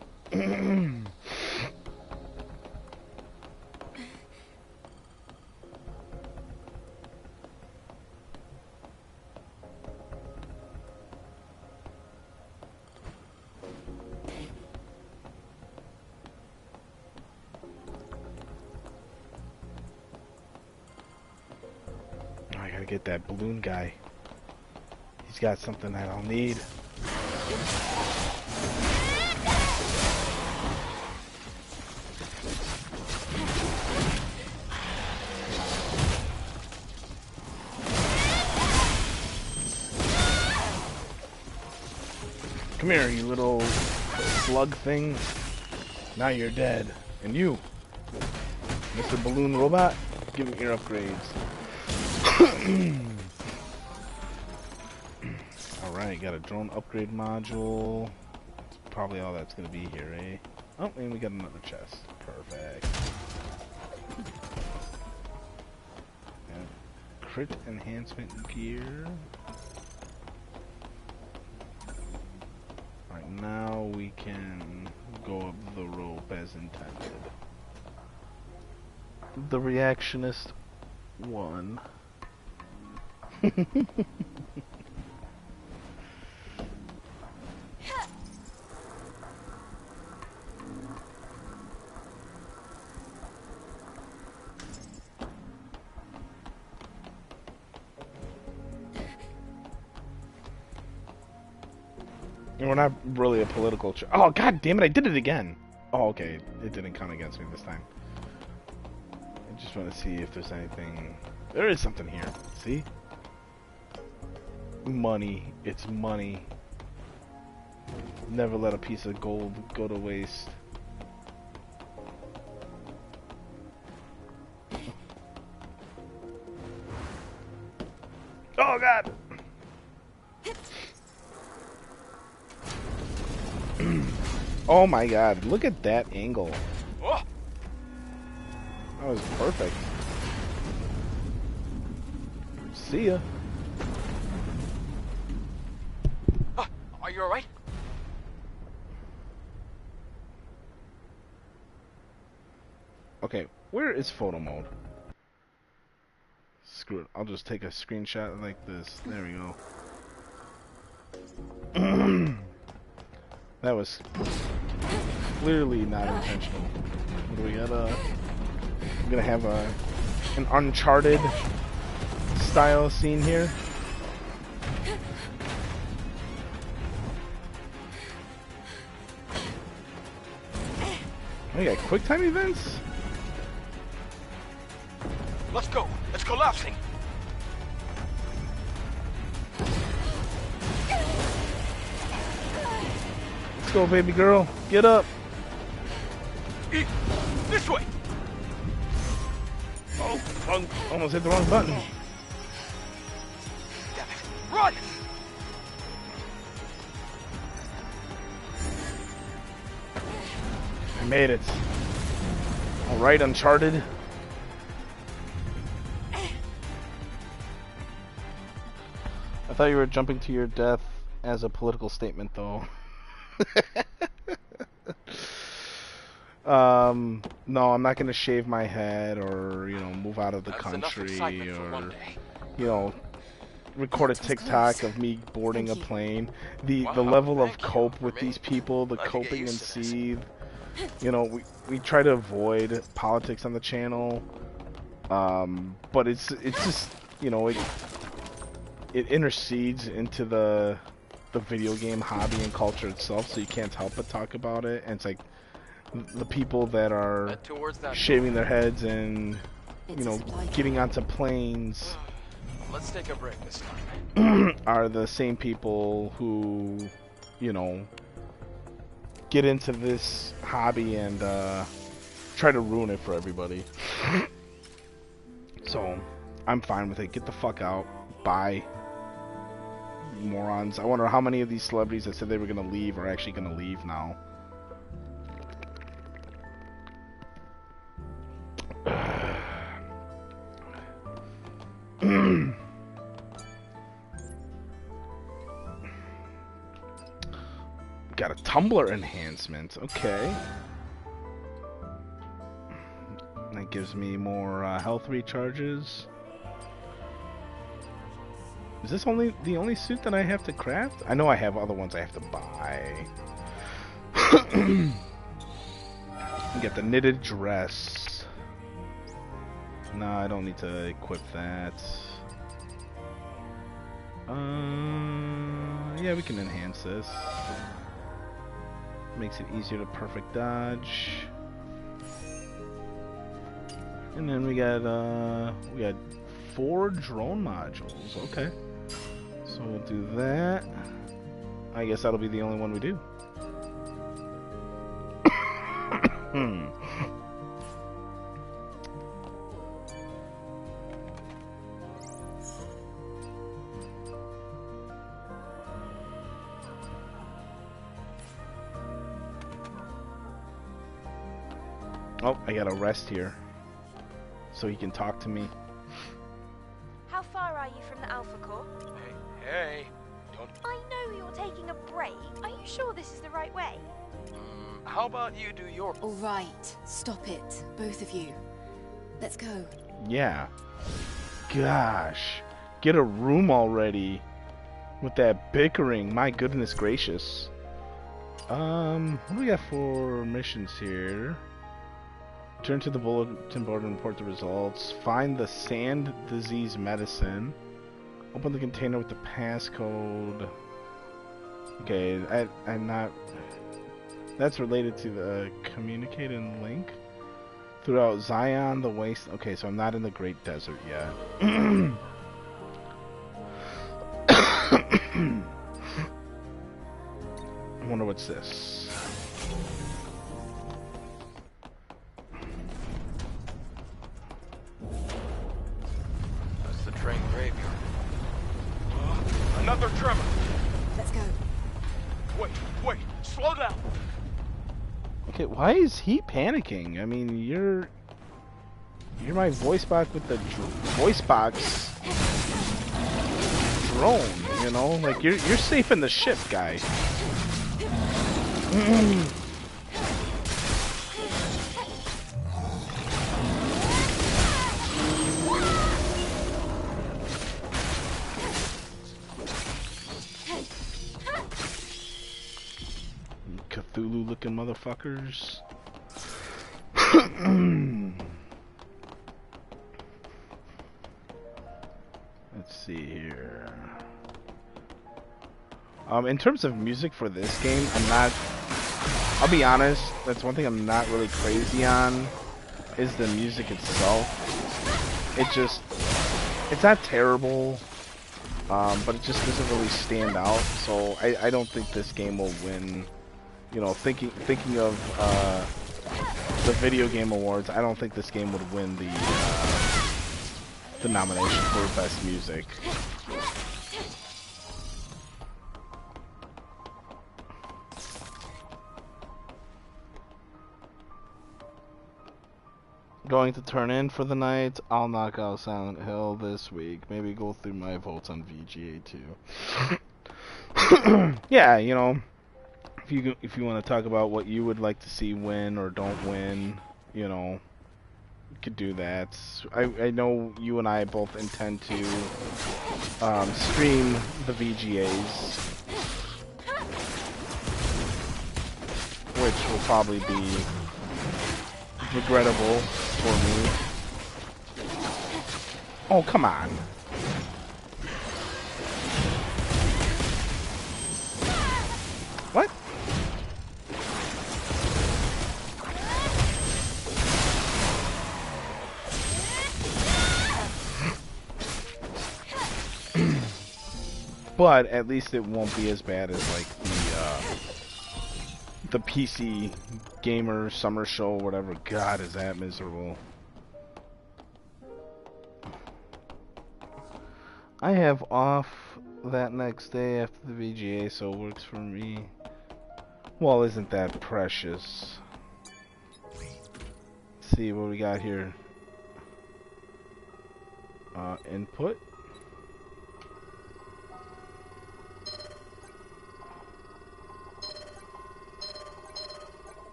I gotta get that balloon guy. He's got something that I'll need. Come here, you little slug thing. Now you're dead. And you, Mr. Balloon Robot, give me your upgrades. Alright, got a drone upgrade module. Probably all that's gonna be here, eh? Oh, and we got another chest. Perfect. And crit enhancement gear. Alright, now we can go up the rope as intended. The reactionist won. We're not really a political oh, god damn it, I did it again! Oh, okay, it didn't count against me this time. I just want to see if there's anything... There is something here, see? Money, it's money. Never let a piece of gold go to waste. Oh god! Oh my god, look at that angle.
Oh.
That was perfect. See ya.
Are you alright?
Okay, where is photo mode? Screw it, I'll just take a screenshot like this. There we go. That was clearly not intentional. What do we got? We're gonna have an Uncharted style scene here. We got quick time events?
Let's go. It's collapsing.
Let's go, baby girl. Get up.
This way.
Oh, almost hit the wrong button.
Damn it. Run!
I made it. Alright, Uncharted. I thought you were jumping to your death as a political statement, though. No, I'm not gonna shave my head or, you know, move out of the country or, you know, record a TikTok of me boarding a plane. The level of cope with these people, the coping and seethe. You know, we try to avoid politics on the channel, but it's just, you know, it intercedes into the video game hobby and culture itself, so you can't help but talk about it. And it's like the people that are shaving their heads and, you know, getting onto planes.
Let's take a break this time.
Are the same people who, you know, get into this hobby and try to ruin it for everybody. So I'm fine with it. Get the fuck out. Bye, morons. I wonder how many of these celebrities that said they were gonna leave are actually gonna leave now. Got a tumbler enhancement. Okay. That gives me more health recharges. Is this the only suit that I have to craft? I know I have other ones I have to buy. Get the knitted dress. No, I don't need to equip that. Yeah, we can enhance this. Makes it easier to perfect dodge. And then we got 4 drone modules. Okay. So we'll do that. I guess that'll be the only one we do. Oh, I gotta rest here so he can talk to me.
How far are you from the Alpha Core?
Hey, don't...
I know you're taking a break. Are you sure this is the right way?
How about you do your...
All right, stop it, both of you. Let's go.
Yeah. Gosh. Get a room already. With that bickering. My goodness gracious. What do we got for missions here? Turn to the bulletin board and report the results. Find the sand disease medicine. Open the container with the passcode. Okay, I'm not... That's related to the communicate and link. Throughout Zion, the waste... Okay, so I'm not in the Great Desert yet. I wonder what's this.
That's the train graveyard. Another tremor.
Let's go.
Wait, slow down.
Okay, why is he panicking? I mean, you're my voice box with the voice box drone, you know? Like, you're safe in the ship, guy. Cthulhu-looking motherfuckers. Let's see here. In terms of music for this game, I'll be honest, that's one thing I'm not really crazy on, is the music itself. It's not terrible, but it just doesn't really stand out, so I don't think this game will win. You know, thinking of the video game awards, I don't think this game would win the nomination for best music. Going to turn in for the night. I'll knock out Silent Hill this week. Maybe go through my votes on VGA too. Yeah, you know. If you want to talk about what you would like to see win or don't win, you know, you could do that. I know you and I both intend to stream the VGAs, which will probably be regrettable for me. Oh, come on. What? But at least it won't be as bad as like the PC Gamer Summer Show, whatever. God, is that miserable. I have off that next day after the VGA, so it works for me. Well, isn't that precious? Let's see what we got here. Input.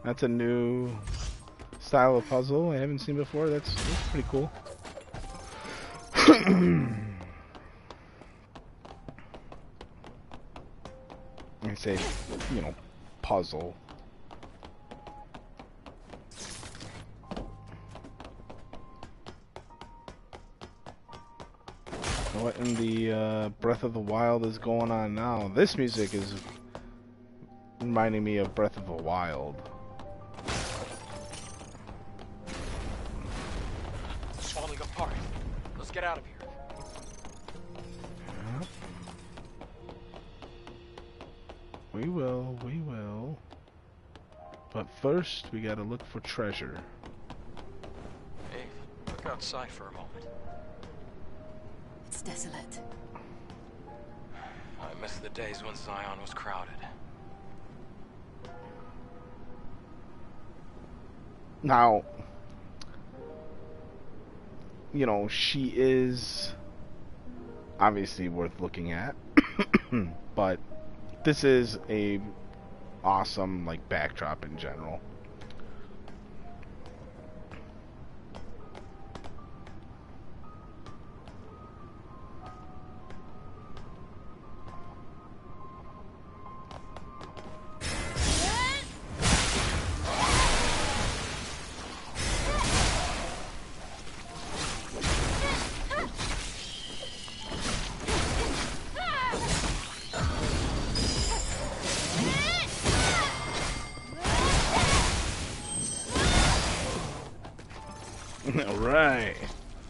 That's a new style of puzzle I haven't seen before. That's pretty cool. I say, you know, puzzle. What in the Breath of the Wild is going on now? This music is reminding me of Breath of the Wild.
It's falling apart. Let's get out of here.
Yeah. We will. But first, we gotta look for treasure.
Hey, look outside for a moment.
It's desolate.
I miss the days when Zion was crowded.
Now, you know, she is obviously worth looking at, but this is a awesome, like, backdrop in general. Alright.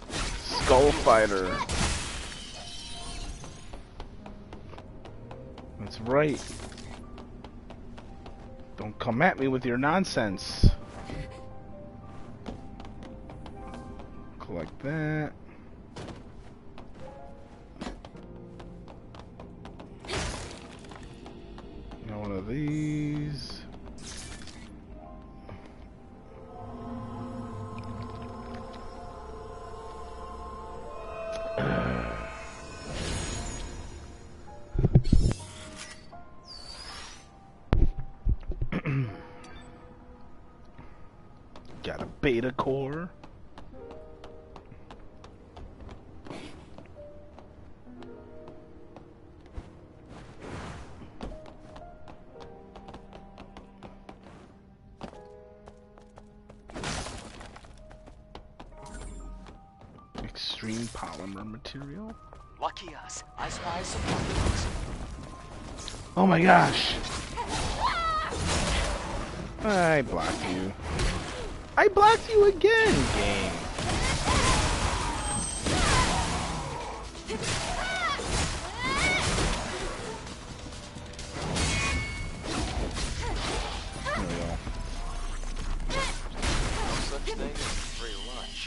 Skull Fighter. That's right. Don't come at me with your nonsense. Collect that. these. Got a beta core. Extreme polymer material.
Lucky us. I spy some documents.
Oh my gosh. I blocked you. I blocked you again, game. There we go.
No such thing as free lunch.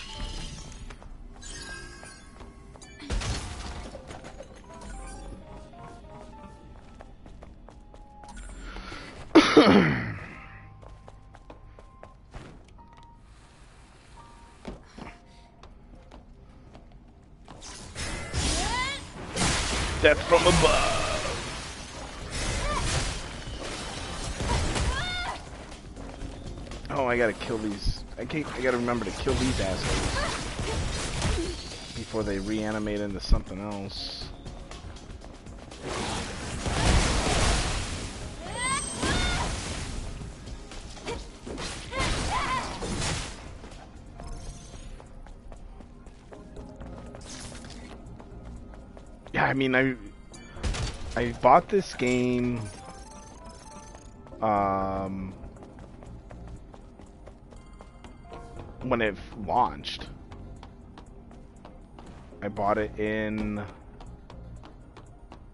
Death from above. Oh, I gotta kill these. I gotta remember to kill these assholes before they reanimate into something else. Yeah, I mean, I bought this game when it launched. I bought it in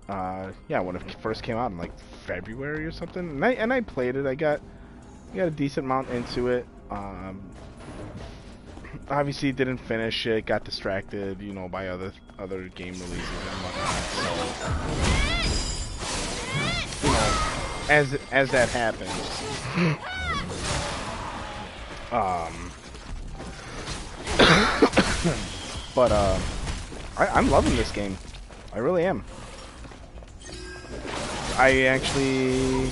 yeah, when it first came out in like February or something. And I played it. I got a decent amount into it. Obviously didn't finish it, got distracted, you know, by other game releases and whatnot. So, you know, as that happens. But I'm loving this game. I really am. I actually,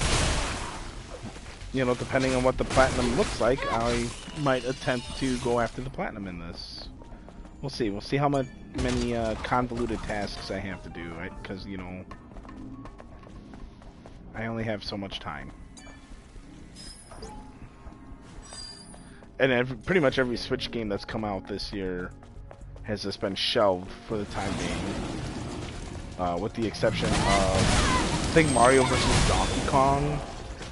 you know, depending on what the platinum looks like, I might attempt to go after the platinum in this. We'll see. We'll see how many convoluted tasks I have to do, right? Because, you know, I only have so much time. And pretty much every Switch game that's come out this year has just been shelved for the time being. With the exception of, I think Mario vs. Donkey Kong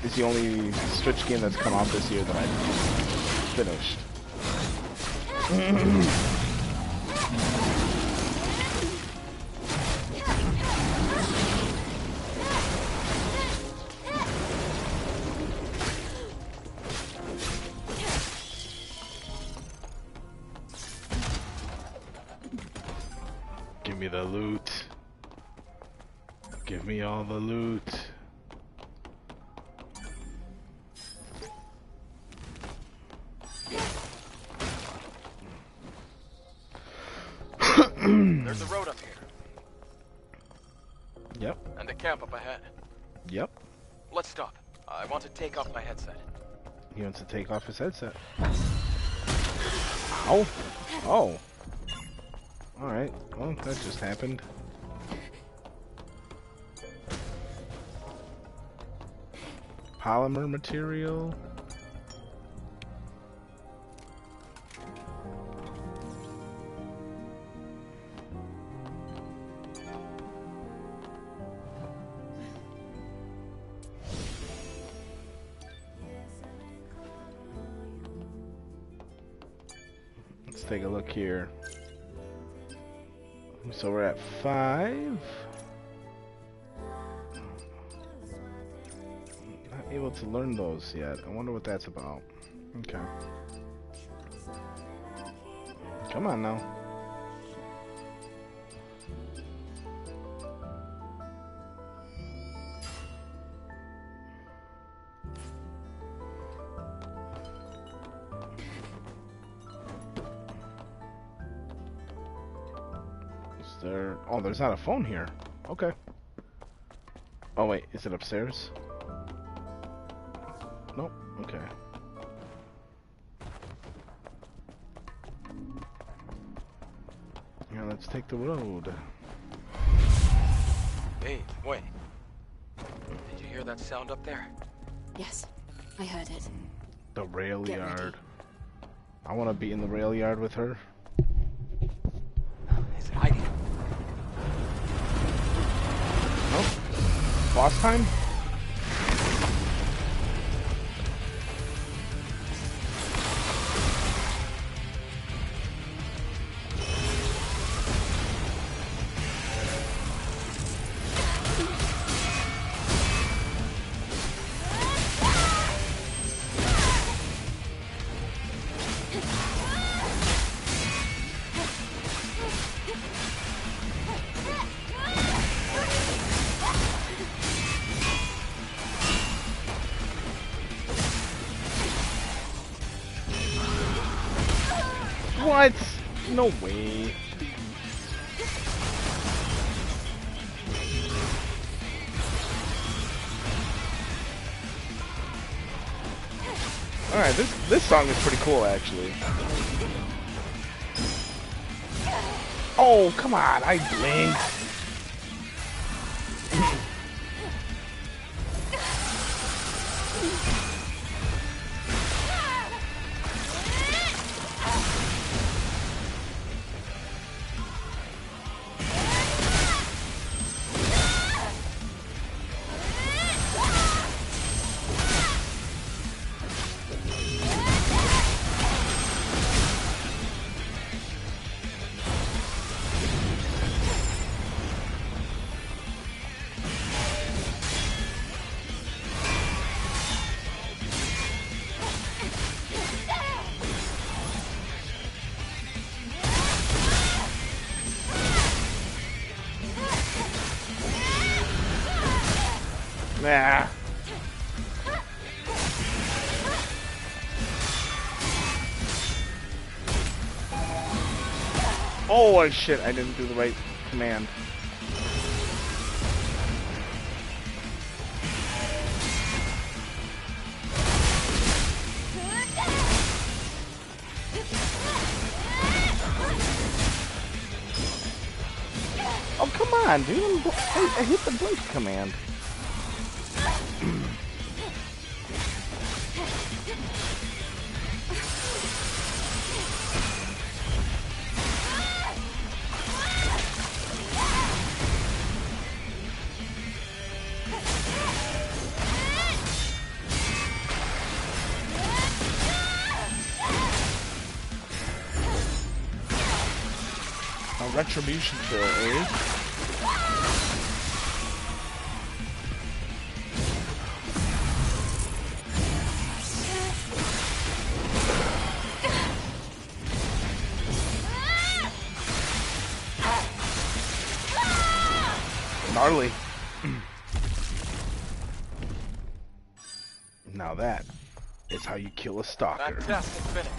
is the only Switch game that's come out this year that I've finished. Give me the loot. Give me all the loot.
There's a road up here.
Yep.
And a camp up ahead.
Yep.
Let's stop. I want to take off my headset.
He wants to take off his headset. Ow. Oh. Alright. Well, that just happened. Polymer material. Let's take a look here. So we're at 5. Not able to learn those yet. I wonder what that's about. Okay. Come on now. there... Oh, there's not a phone here. Okay. Oh, wait. Is it upstairs? Nope. Okay. Yeah, let's take the road.
Hey, wait. Did you hear that sound up there?
Yes, I heard it.
The rail
Get
yard.
ready.
I want to be in the rail yard with her.
Is it hiding?
Nope. Boss time? What? No way. Alright, this song is pretty cool actually. Oh, come on, I blinked. Nah. Oh shit, I didn't do the right command. Oh come on, dude. I hit the blink command. A retribution kill, eh? Gnarly. Now that is how you kill a stalker.
Fantastic finish.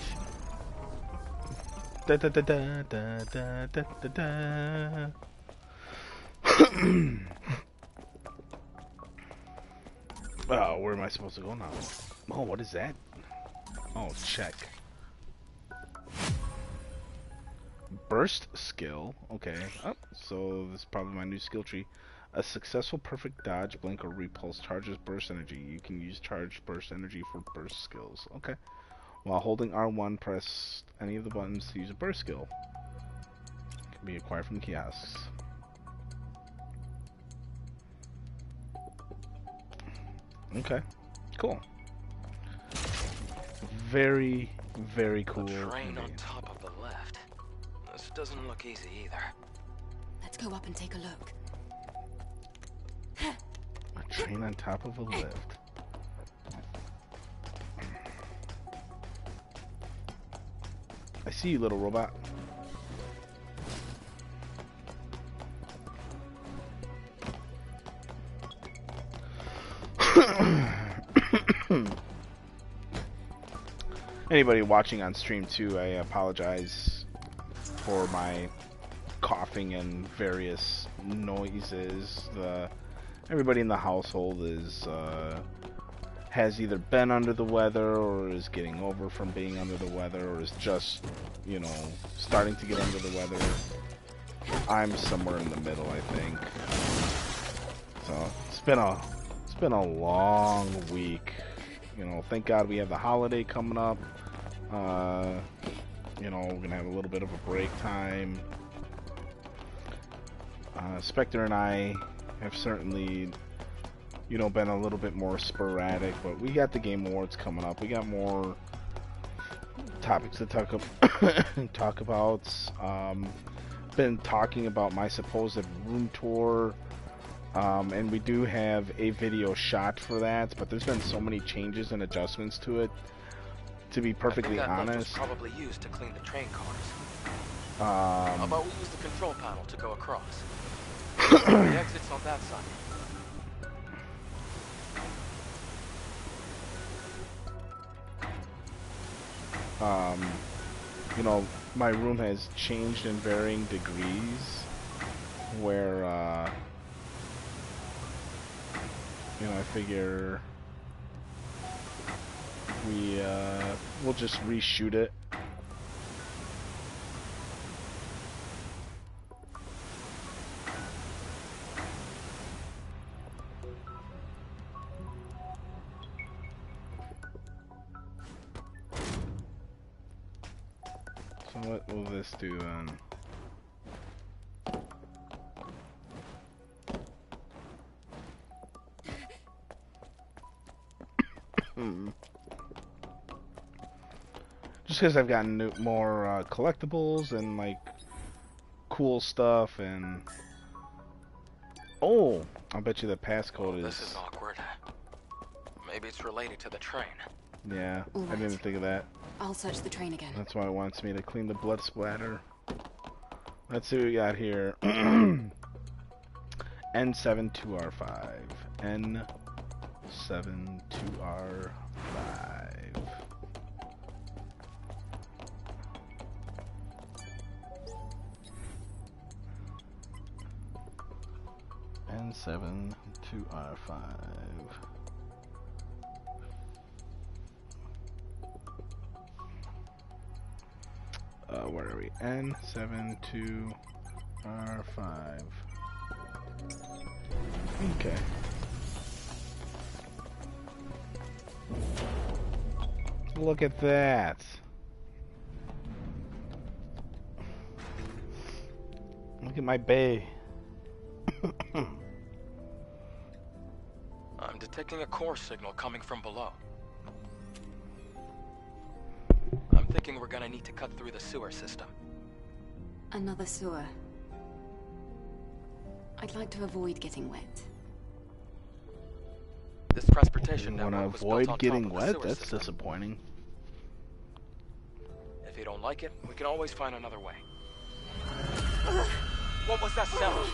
Da, da, da, da, da, da, da, da, da. Oh, where am I supposed to go now? Oh, what is that? Oh, check. Burst skill. Okay. Oh, so this is probably my new skill tree. A successful perfect dodge, blink, or repulse charges burst energy. You can use charged burst energy for burst skills. Okay. While holding R1, press any of the buttons to use a burst skill. It can be acquired from the kiosks. Okay. Cool. Very, very cool.
The train on top of the left. This doesn't look easy either.
Let's go up and take a look.
A train on top of a lift. I see you, little robot. Anybody watching on stream too, I apologize for my cough coughing and various noises. Everybody in the household is has either been under the weather or is getting over from being under the weather or is just, you know, starting to get under the weather. I'm somewhere in the middle, I think. So it's been a long week. You know, thank God we have the holiday coming up. You know, we're gonna have a little bit of a break time. Spectre and I have certainly, you know, been a little bit more sporadic, but we got the Game Awards coming up. We got more topics to talk about. Been talking about my supposed room tour, and we do have a video shot for that, but there's been so many changes and adjustments to it. To be perfectly honest,
was probably used to clean the train cars. How about we use the control panel to go across? The exit's on that side.
You know, my room has changed in varying degrees, where, you know, I figure we'll just reshoot it. So what will this do then? Just because I've gotten more collectibles and like cool stuff, and oh, I'll bet you the passcode
This is awkward. Maybe it's related to the train.
Yeah,
All
I didn't think of that.
I'll search the train again.
That's why it wants me to clean the blood splatter. Let's see what we got here. N72R5. N72R5. N72R5. Where are we? N72R5. Okay. Look at that. Look at my bay.
I'm detecting a core signal coming from below. I'm thinking we're gonna need to cut through the sewer system.
Another sewer. I'd like to avoid getting wet.
This transportation
You want to
network was built
avoid
on
getting
top of the
wet?
sewer
That's
system.
disappointing.
If you don't like it, we can always find another way. What was that sound?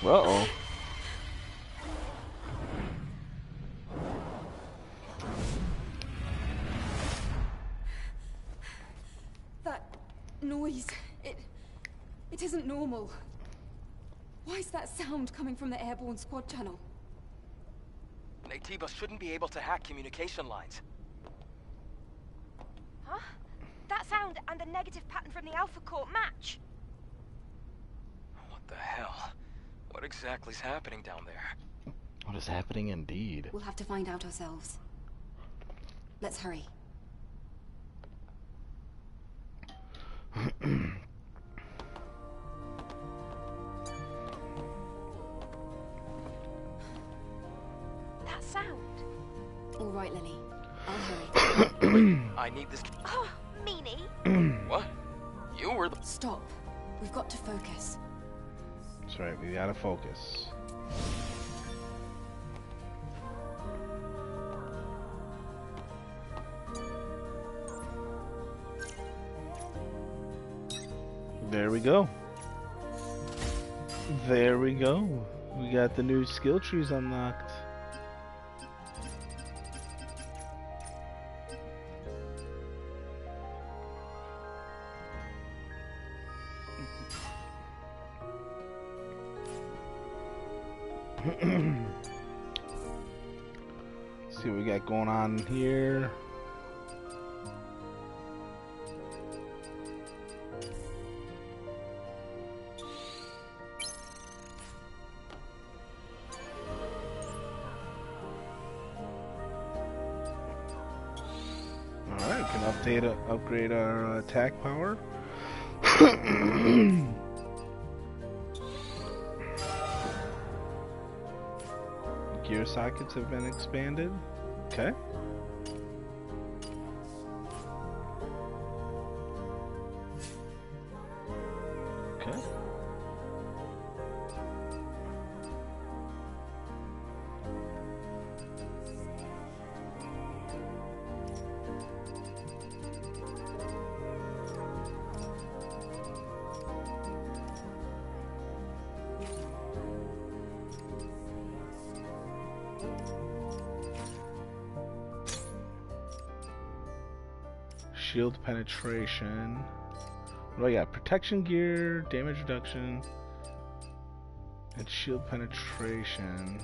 Uh-oh.
That noise, it isn't normal. Why is that sound coming from the airborne squad channel?
Naytiba shouldn't be able to hack communication lines.
Huh? That sound and the negative pattern from the Alpha Core match.
What the hell? What exactly is happening down there?
What is happening indeed?
We'll have to find out ourselves. Let's hurry.
That sound.
All right, Lily. I'll hurry.
I need this.
Oh, meanie.
What? You were the.
Stop. We've got to focus.
That's right, we gotta focus. There we go. There we go. We got the new skill trees unlocked. See what we got going on here. Alright, we can upgrade our attack power. Gear sockets have been expanded. Okay. Okay. Shield penetration. What do I got? Protection gear, damage reduction, and shield penetration.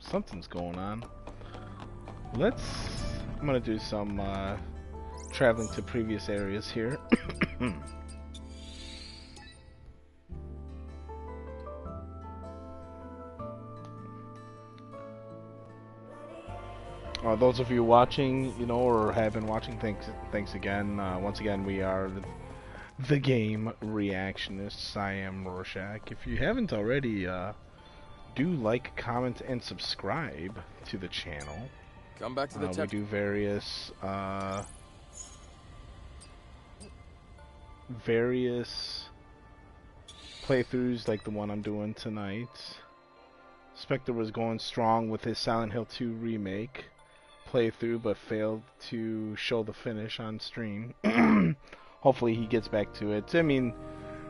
Something's going on. I'm gonna do some traveling to previous areas here. Those of you watching, you know, or have been watching, thanks again. Once again, we are the Game Reactionists. I am Rorschach. If you haven't already, do like, comment, and subscribe to the channel.
Come back to the
we do various playthroughs like the one I'm doing tonight. Spectre was going strong with his Silent Hill 2 remake playthrough, but failed to show the finish on stream. Hopefully he gets back to it. I mean,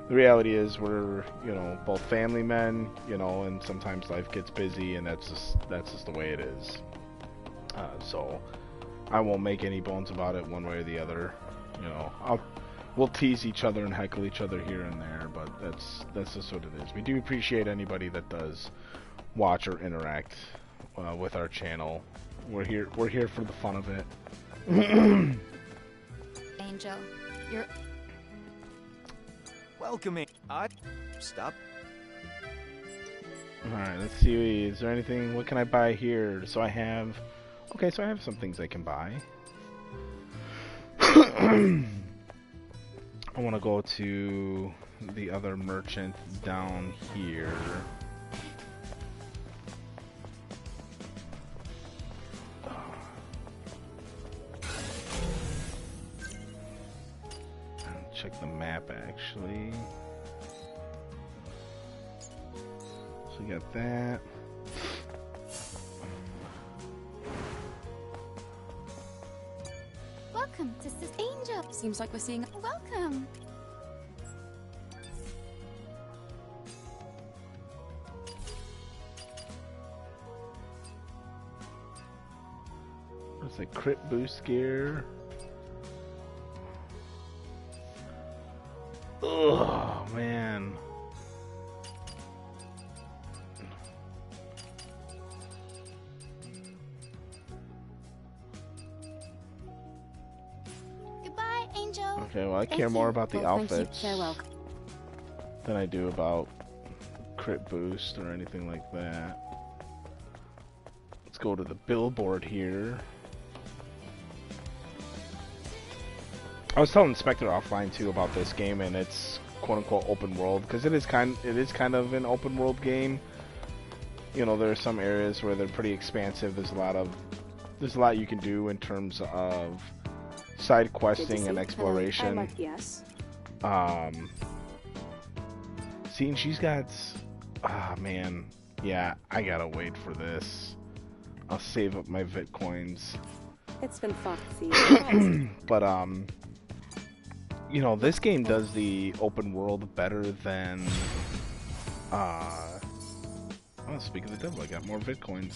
the reality is we're, you know, both family men, you know, and sometimes life gets busy, and that's just the way it is. So I won't make any bones about it one way or the other. You know, we'll tease each other and heckle each other here and there, but that's just what it is. We do appreciate anybody that does watch or interact with our channel. We're here for the fun of it.
Angel, you're
welcoming. Stop.
Alright, let's see. Is there anything? What can I buy here? So I have some things I can buy. I want to go to the other merchant down here. Check the map actually. So we got that.
welcome to Sister Angel. Seems like we're seeing. Welcome.
It's a crit boost gear. Oh man.
Goodbye, Angel. Oh,
Okay, well I care more about the outfits than I do about crit boost or anything like that. Let's go to the billboard here. I was telling Spectre offline too about this game and its quote-unquote open world, because it is kind of an open world game. You know, there are some areas where they're pretty expansive. There's a lot you can do in terms of side questing and exploration.
Yes.
Seeing she's got, man, yeah, I gotta wait for this. I'll save up my Bitcoins.
It's been fun.
But you know, this game does the open world better than oh, speak of the devil, I got more Bitcoins.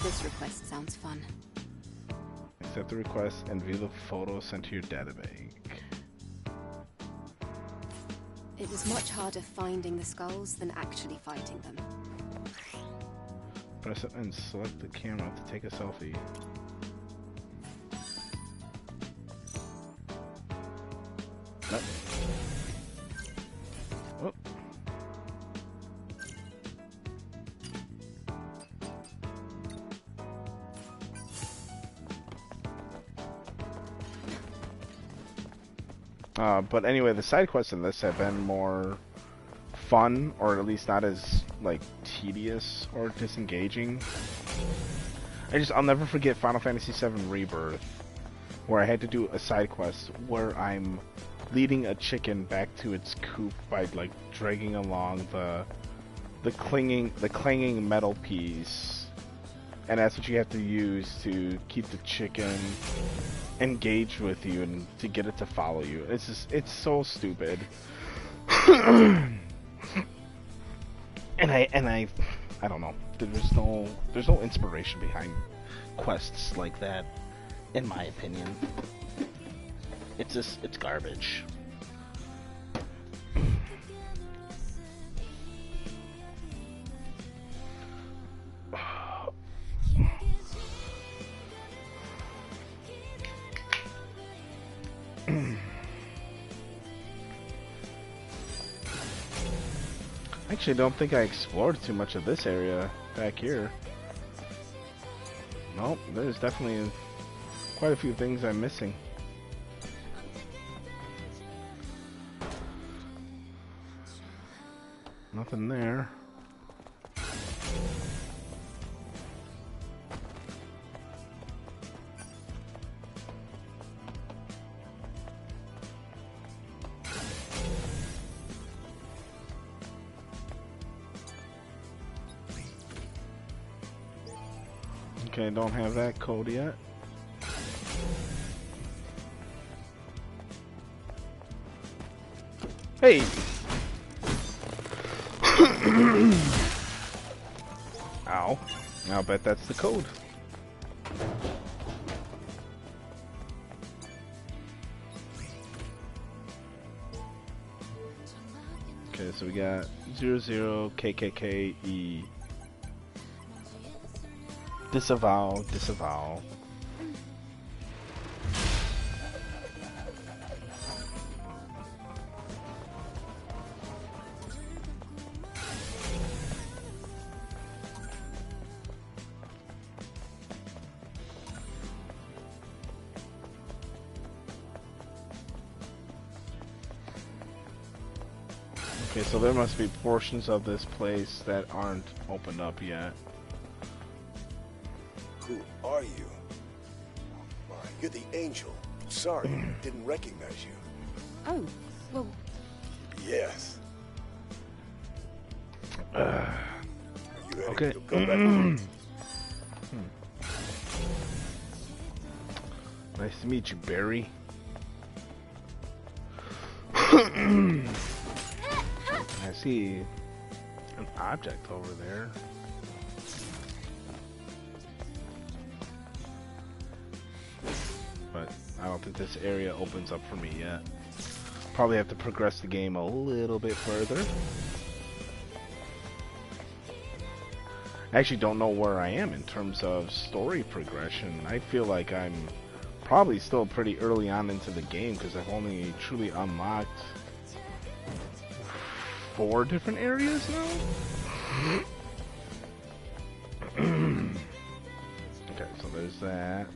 This request sounds fun.
Accept the request and view the photo sent to your database.
It was much harder finding the skulls than actually fighting them.
Press it and select the camera to take a selfie. Nope. Oh. But anyway, the side quests in this have been more fun, or at least not as like tedious or disengaging. I'll never forget Final Fantasy VII Rebirth, where I had to do a side quest where I'm leading a chicken back to its coop by like dragging along the clanging metal piece, and that's what you have to use to keep the chicken engaged with you and to get it to follow you. It's so stupid. and I don't know. There's no inspiration behind quests like that, in my opinion. It's garbage. Actually, don't think I explored too much of this area back here. Nope, there's definitely quite a few things I'm missing. Nothing there. Okay, don't have that code yet. Hey! Ow. I'll bet that's the code. Okay, so we got 00KKKE. Disavow, disavow. Okay, so there must be portions of this place that aren't opened up yet.
Who are you? My, you're the angel. Sorry, didn't recognize you.
Oh, well...
Yes. Are you ready
Okay.
to come back?
Nice to meet you, Barry. I see an object over there. But I don't think this area opens up for me yet. Probably have to progress the game a little bit further. I actually don't know where I am in terms of story progression. I feel like I'm probably still pretty early on into the game because I've only truly unlocked 4 different areas now. Okay, so there's that.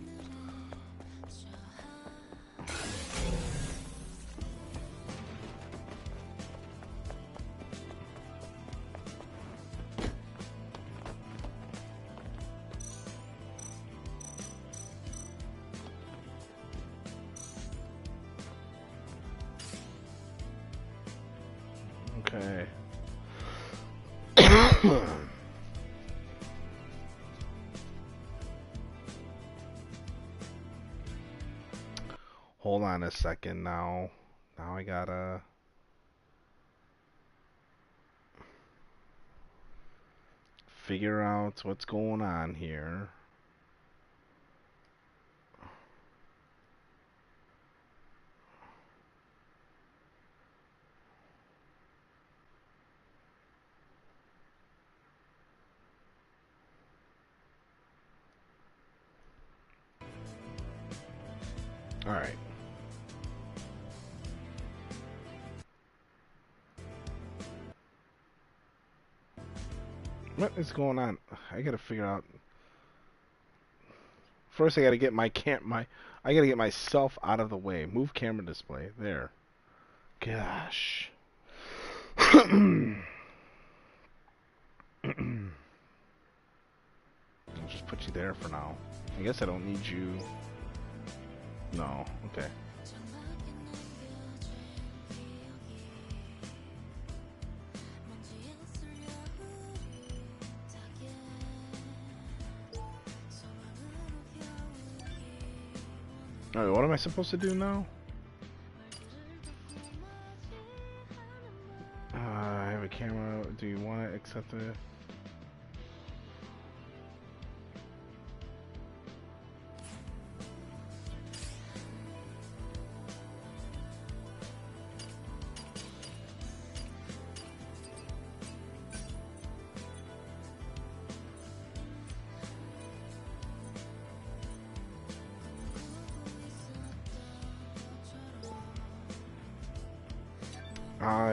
Okay. Hold on a second now. Now I gotta figure out what's going on here. All right. What is going on? I gotta figure out. First, I gotta get I gotta get myself out of the way. Move camera display. There. Gosh. I'll just put you there for now. I guess I don't need you. No. Okay. Alright, what am I supposed to do now? I have a camera. Do you want to accept it?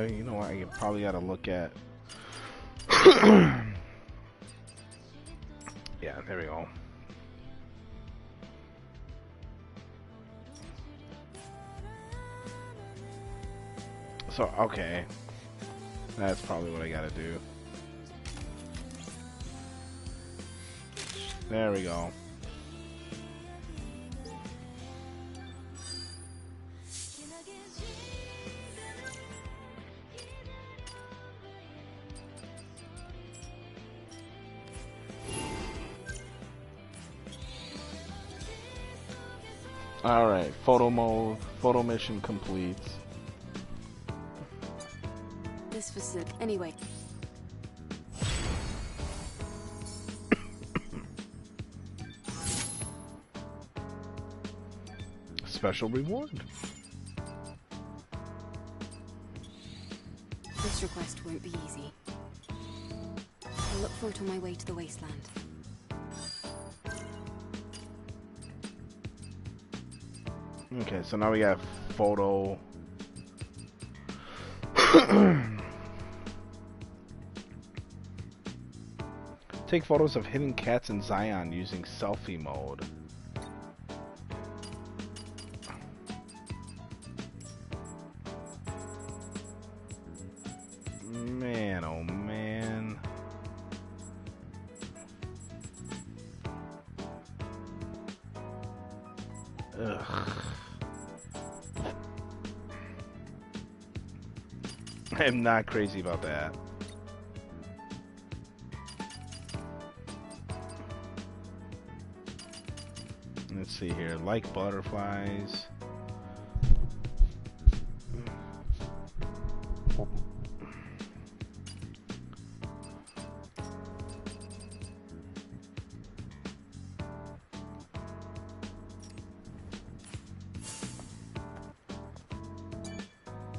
You know what? I probably got to look at. Yeah, there we go. So, okay. That's probably what I got to do. There we go. Alright, photo mode, photo mission complete.
This was it. Anyway.
Special reward.
This request won't be easy. I'll look for it on my way to the wasteland.
Okay, so now we got photo. Take photos of hidden cats in Zion using selfie mode. Man, oh man. Ugh. I'm not crazy about that. Let's see here. Like butterflies.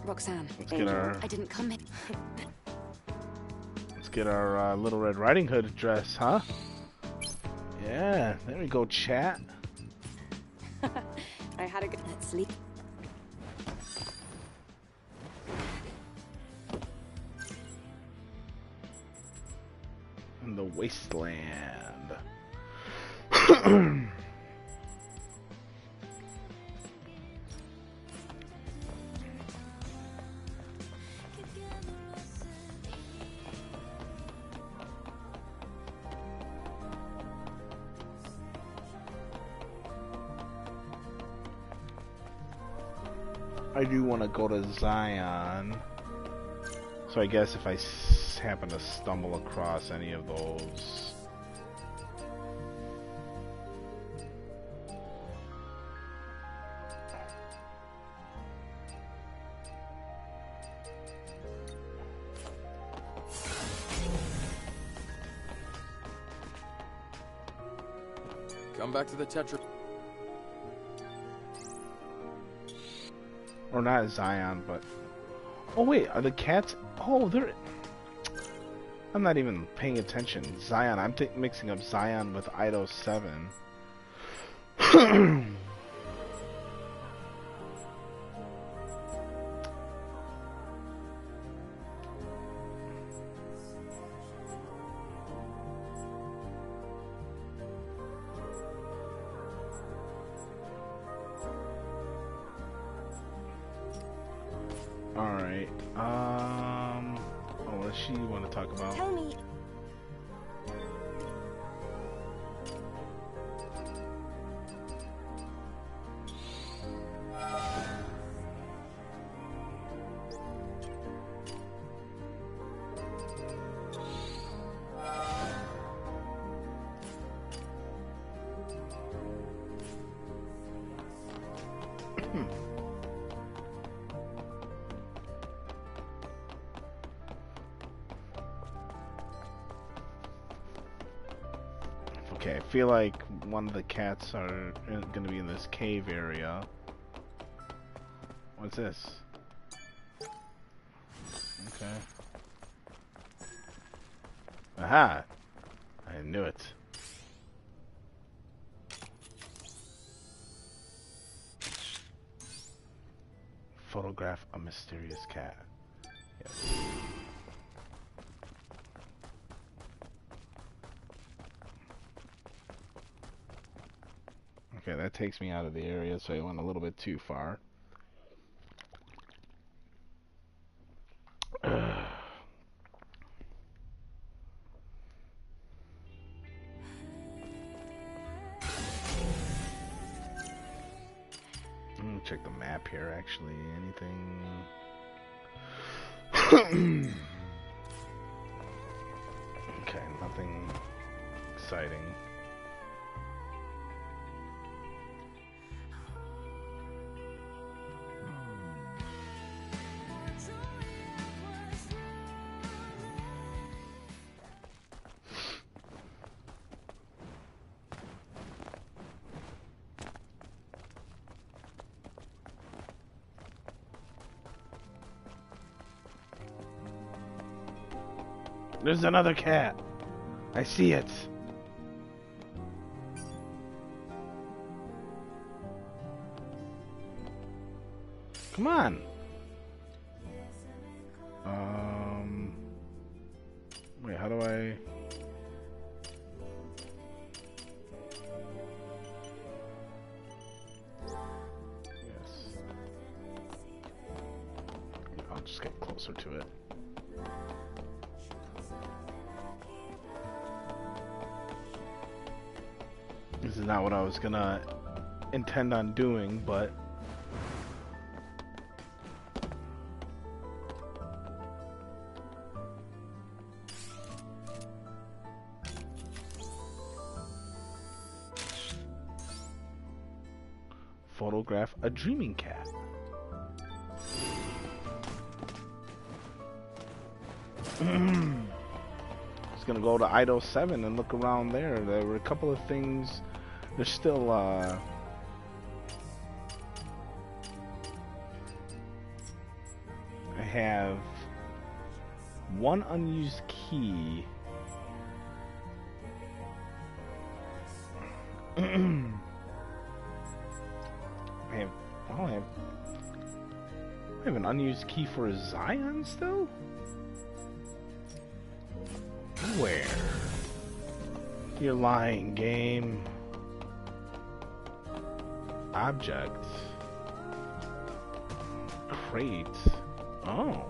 Roxanne.
I
didn't come in.
Let's get our Little Red Riding Hood dress, huh? Yeah, there we go, chat.
sleep.
In the wasteland. I do want to go to Zion, so I guess if I happen to stumble across any of those,
Come back to the Tetra.
or not Zion, but oh wait, are the cats? Oh, they're. I'm not even paying attention. Zion. I'm mixing up Zion with Ido 7. Alright, what does she want to talk about?
Tell me.
Okay, I feel like one of the cats are going to be in this cave area. What's this? Okay. Aha! I knew it. Photograph a mysterious cat. Yes. Okay, that takes me out of the area, so I went a little bit too far. I'm gonna check the map here, actually. Anything? Okay, nothing exciting. There's another cat. I see it. Come on. Wait, how do I... Yes. I'll just get closer to it. This is not what I was gonna intend on doing, but photograph a dreaming cat. I was gonna go to Ido 7 and look around there. There were a couple of things. There's still I have one unused key. I have Oh, I have an unused key for a Zion still? Where? You're lying, game. Object. Crate. Oh.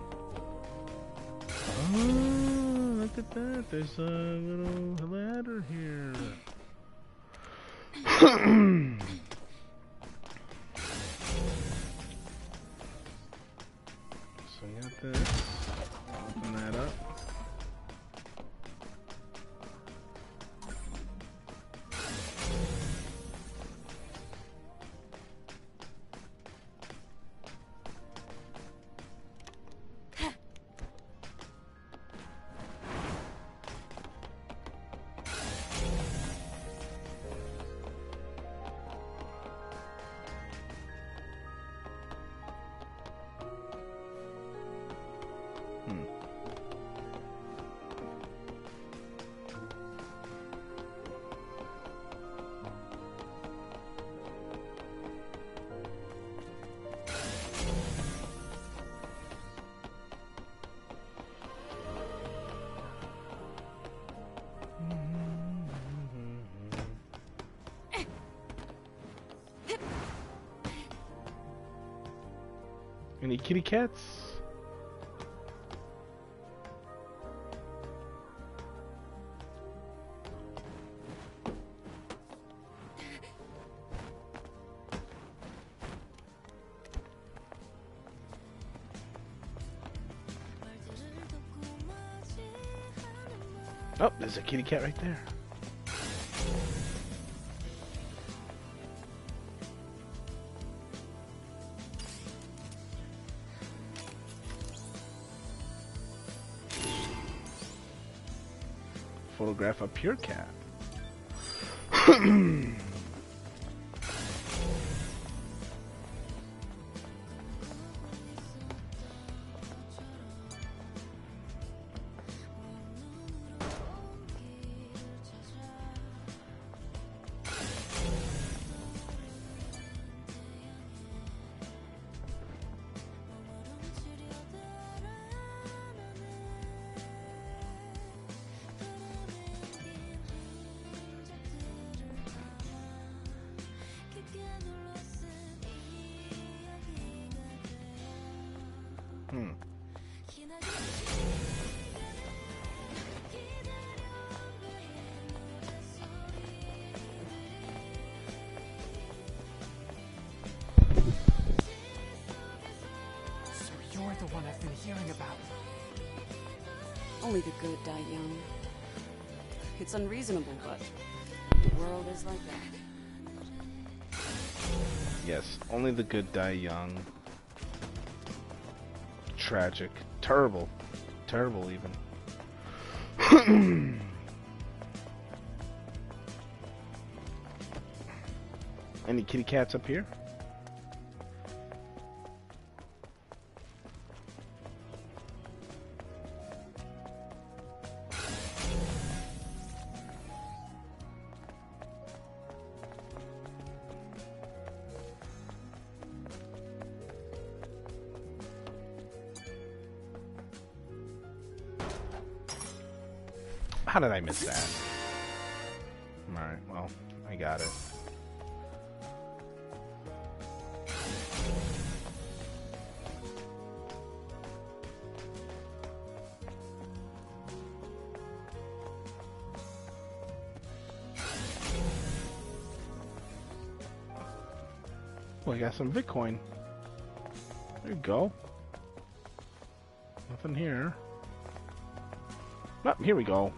Oh, look at that. There's a little ladder here. So we got this. Open that up. Any kitty cats? Oh, there's a kitty cat right there. Photograph a pure cat.
The one I've been hearing about.
Only the good die young. It's unreasonable, but the world is like that.
Yes, only the good die young. Tragic. Terrible. Terrible, even. Any kitty cats up here? How did I miss that? Alright, well, I got it. Well, I got some Bitcoin. There you go. Nothing here. Oh, here we go.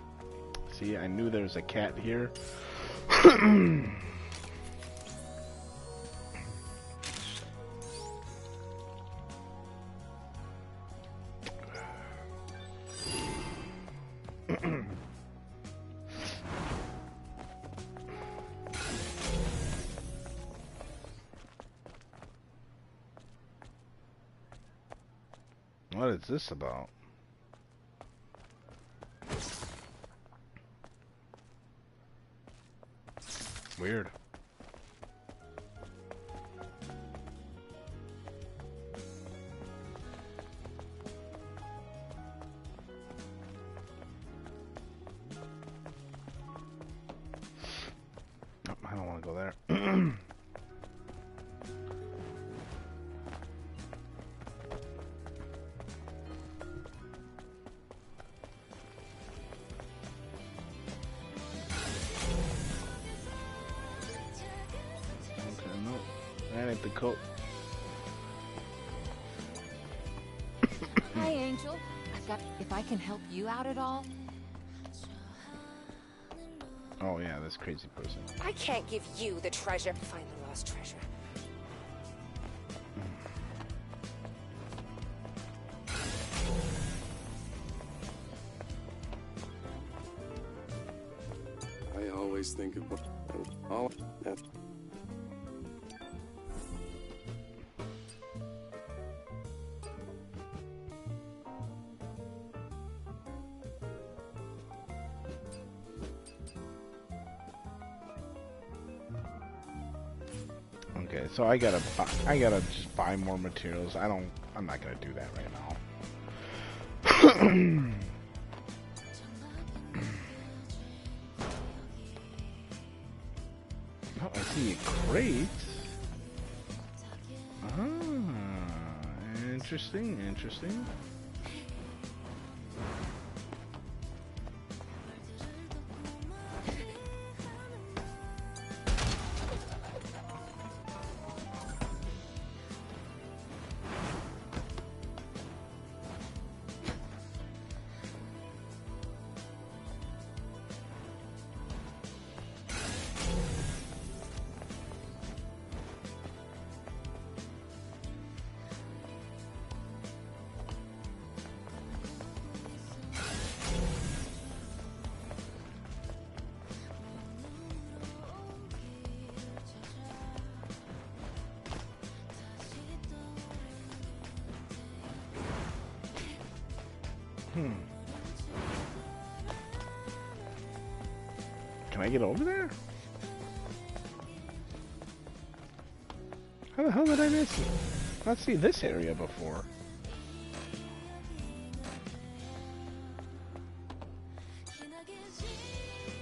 See, I knew there was a cat here. What is this about? Weird. there. Okay, no, that ain't the coat.
Hi, Angel. I've got. If I can help you out at all.
Oh yeah, this crazy person.
I can't give you the treasure. Find the lost treasure.
I always think of all that.
Okay, so I gotta just buy more materials. I'm not gonna do that right now. Oh, I see a crate. Ah, interesting. Can I get over there? How the hell did I not see this area before?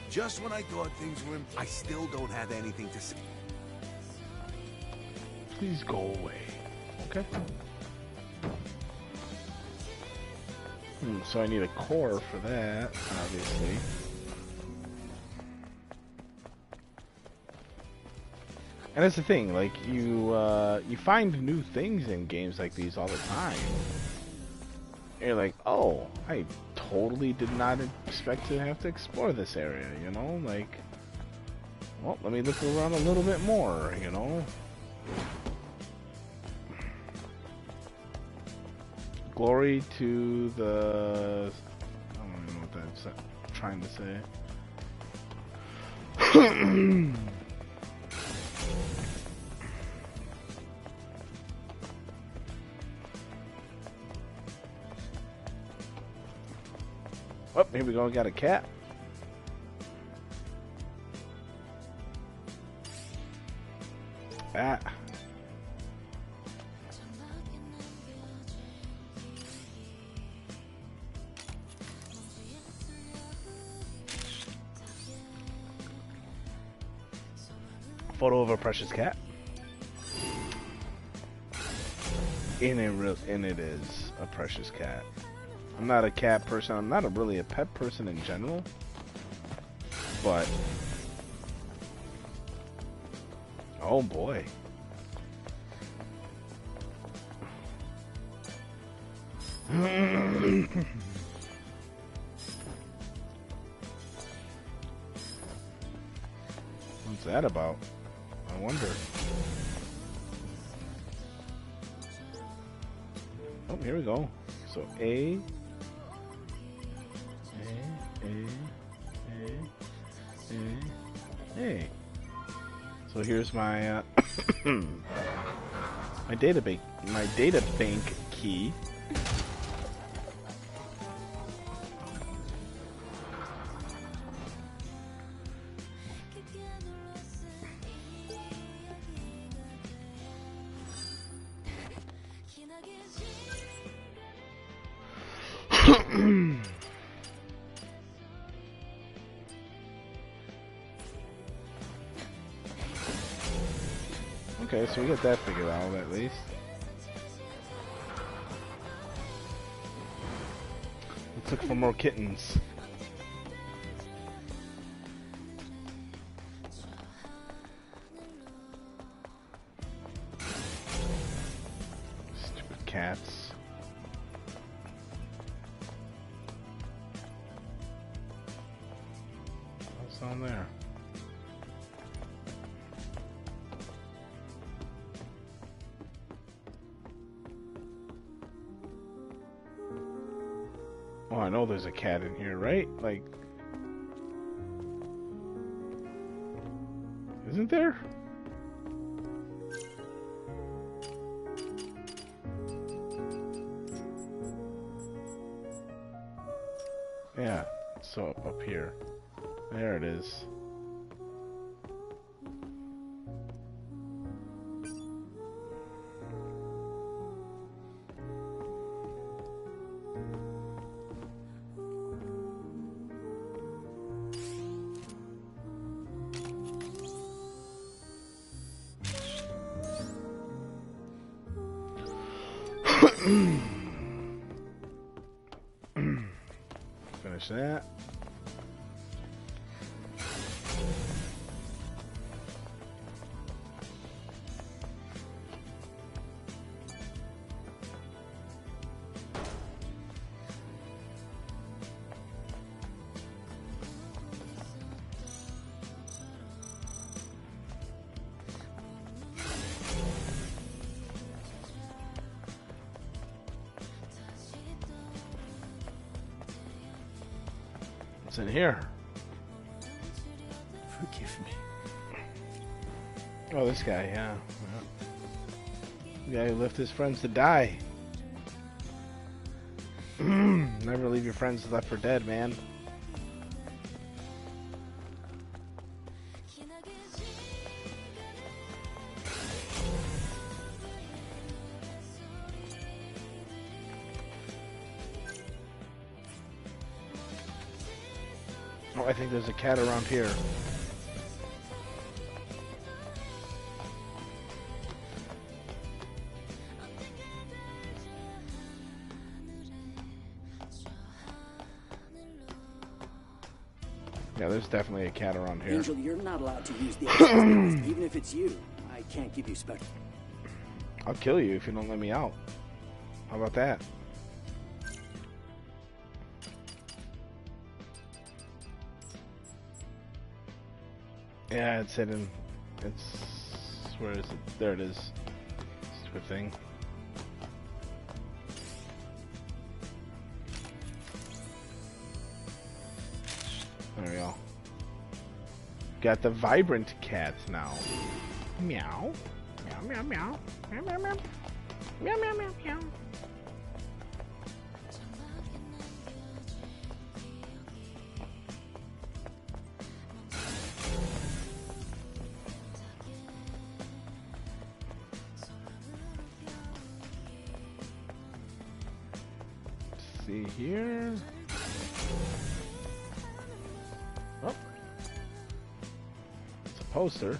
Just when I thought things were in, I still don't have anything to say.
Please go away. Okay. So I need a core for that, obviously. And that's the thing, like you find new things in games like these all the time. And you're like, oh, I totally did not expect to have to explore this area, you know? Like, well, let me look around a little bit more, you know? Glory to the... I don't even know what that's trying to say. Oh, here we go, we got a cat. Ah. Photo of a precious cat. And it is a precious cat. I'm not a cat person. I'm not really a pet person in general. But oh boy. What's that about? I wonder. Oh, here we go. So A. So here's my my data bank key. Okay, so we got that figured out at least. Let's look for more kittens. Stupid cats. What's on there? Oh, I know there's a cat in here, right? Like, isn't there? Yeah, so up here. There it is. Finish that. What's in here?
Forgive me.
Oh, this guy, yeah. The guy who left his friends to die. Never leave your friends left for dead, man. Oh, I think there's a cat around here. Yeah, there's definitely a cat around here.
Angel, you're not allowed to use the access codes, even if it's you. I can't give you special.
I'll kill you if you don't let me out. How about that? Yeah, it's hidden. It's... where is it? There it is. Stupid thing. There we go. Got the vibrant cats now. Meow. Meow, meow, meow. Meow, meow, meow. Meow, meow, meow, meow. See here. Oh. It's a poster.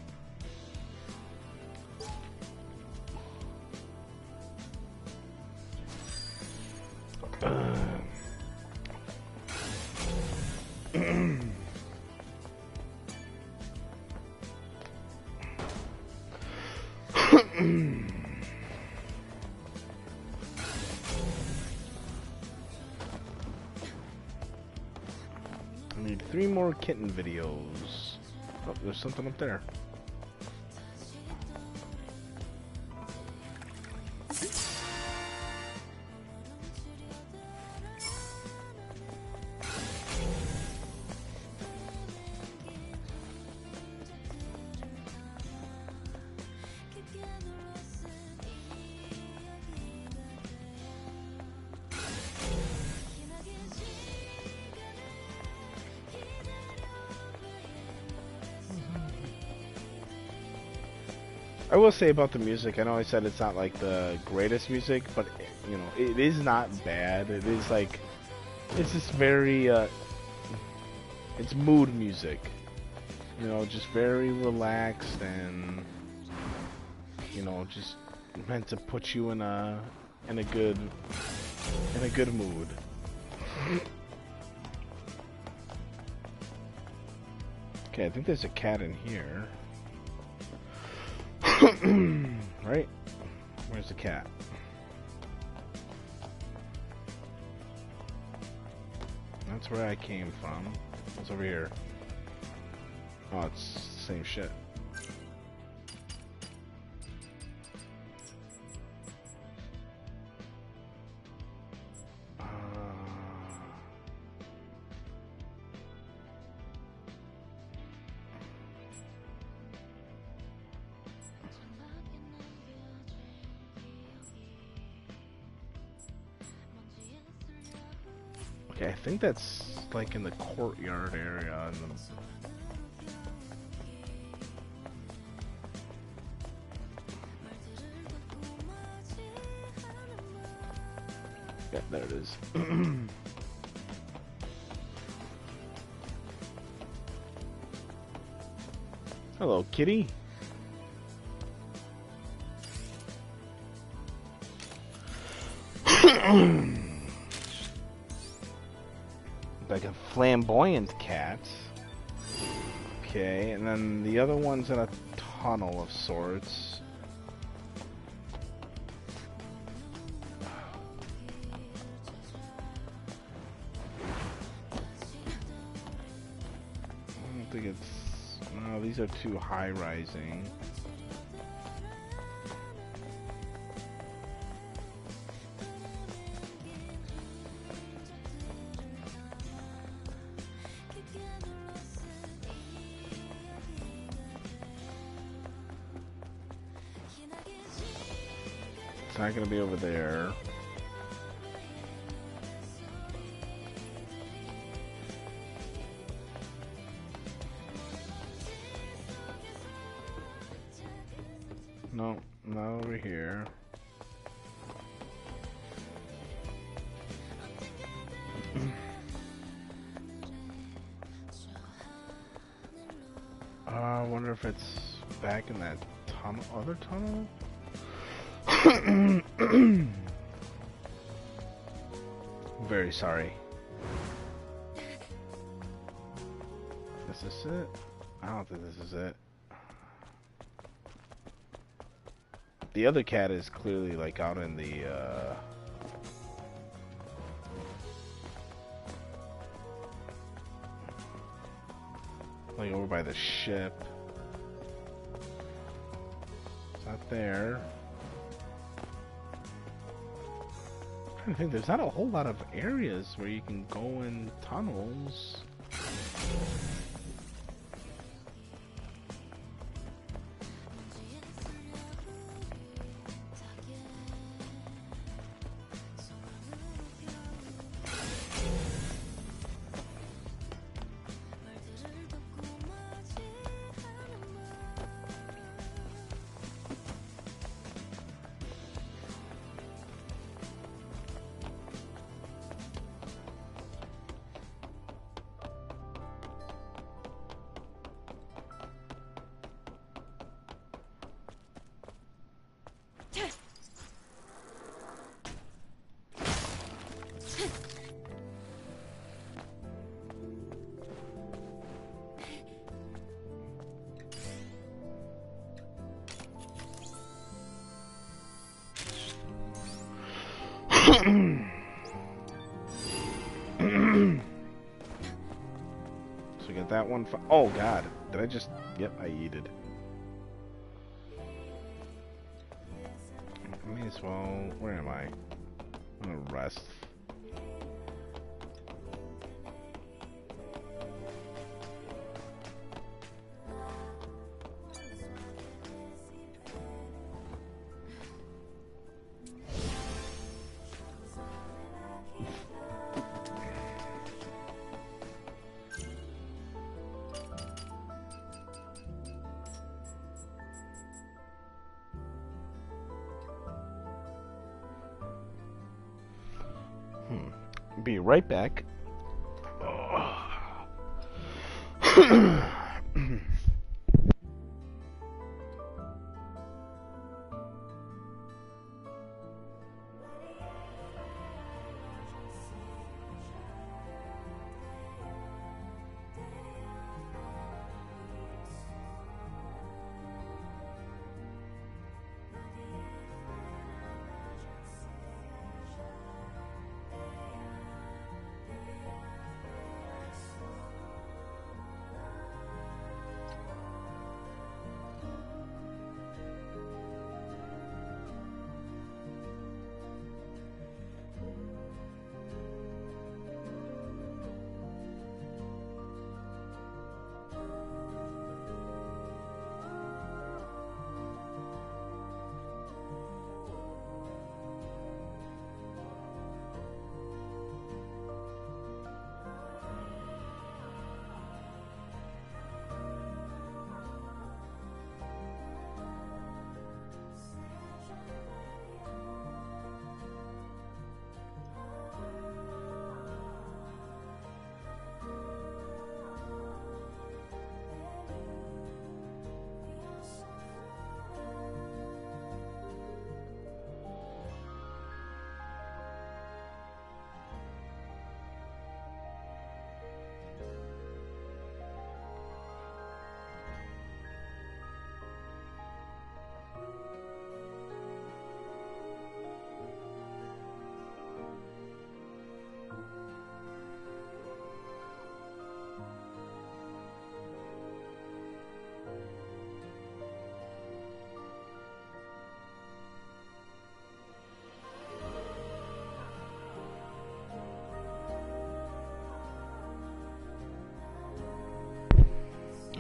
I need 3 more kitten videos. Oh, there's something up there. I will say about the music, I know I said it's not like the greatest music, but you know, it is not bad. It is like, it's just very, it's mood music. You know, just very relaxed and you know, just meant to put you in a good mood. Okay, I think there's a cat in here. Right? Where's the cat? That's where I came from. What's over here? Oh, it's the same shit. Okay, I think that's like in the courtyard area. Yeah, there it is. Hello, kitty. Like a flamboyant cat. Okay, and then the other one's in a tunnel of sorts. I don't think it's... No, these are too high-rising. It's not gonna be over there. No, not over here. I wonder if it's back in that tunnel, other tunnel? Very sorry. Is this it? I don't think this is it. The other cat is clearly like out in the like over by the ship. It's not there. I think there's not a whole lot of areas where you can go in tunnels. So we got that one. Oh god, did I just? Yep, I yeeted. I may as well. Where am I? I'm gonna rest. Be right back.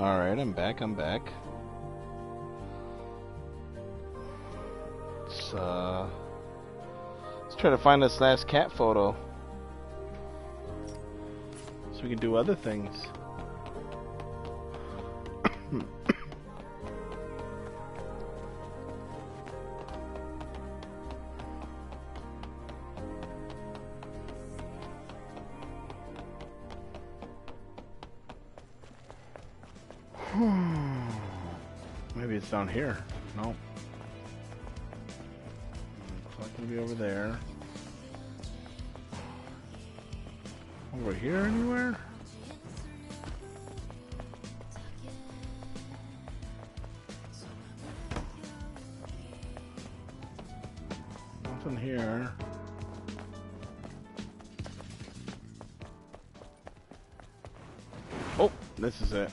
Alright, I'm back. Let's try to find this last cat photo so we can do other things. Maybe it's down here. No. It's not gonna be over there. Over here anywhere? Nothing here. Oh, this is it.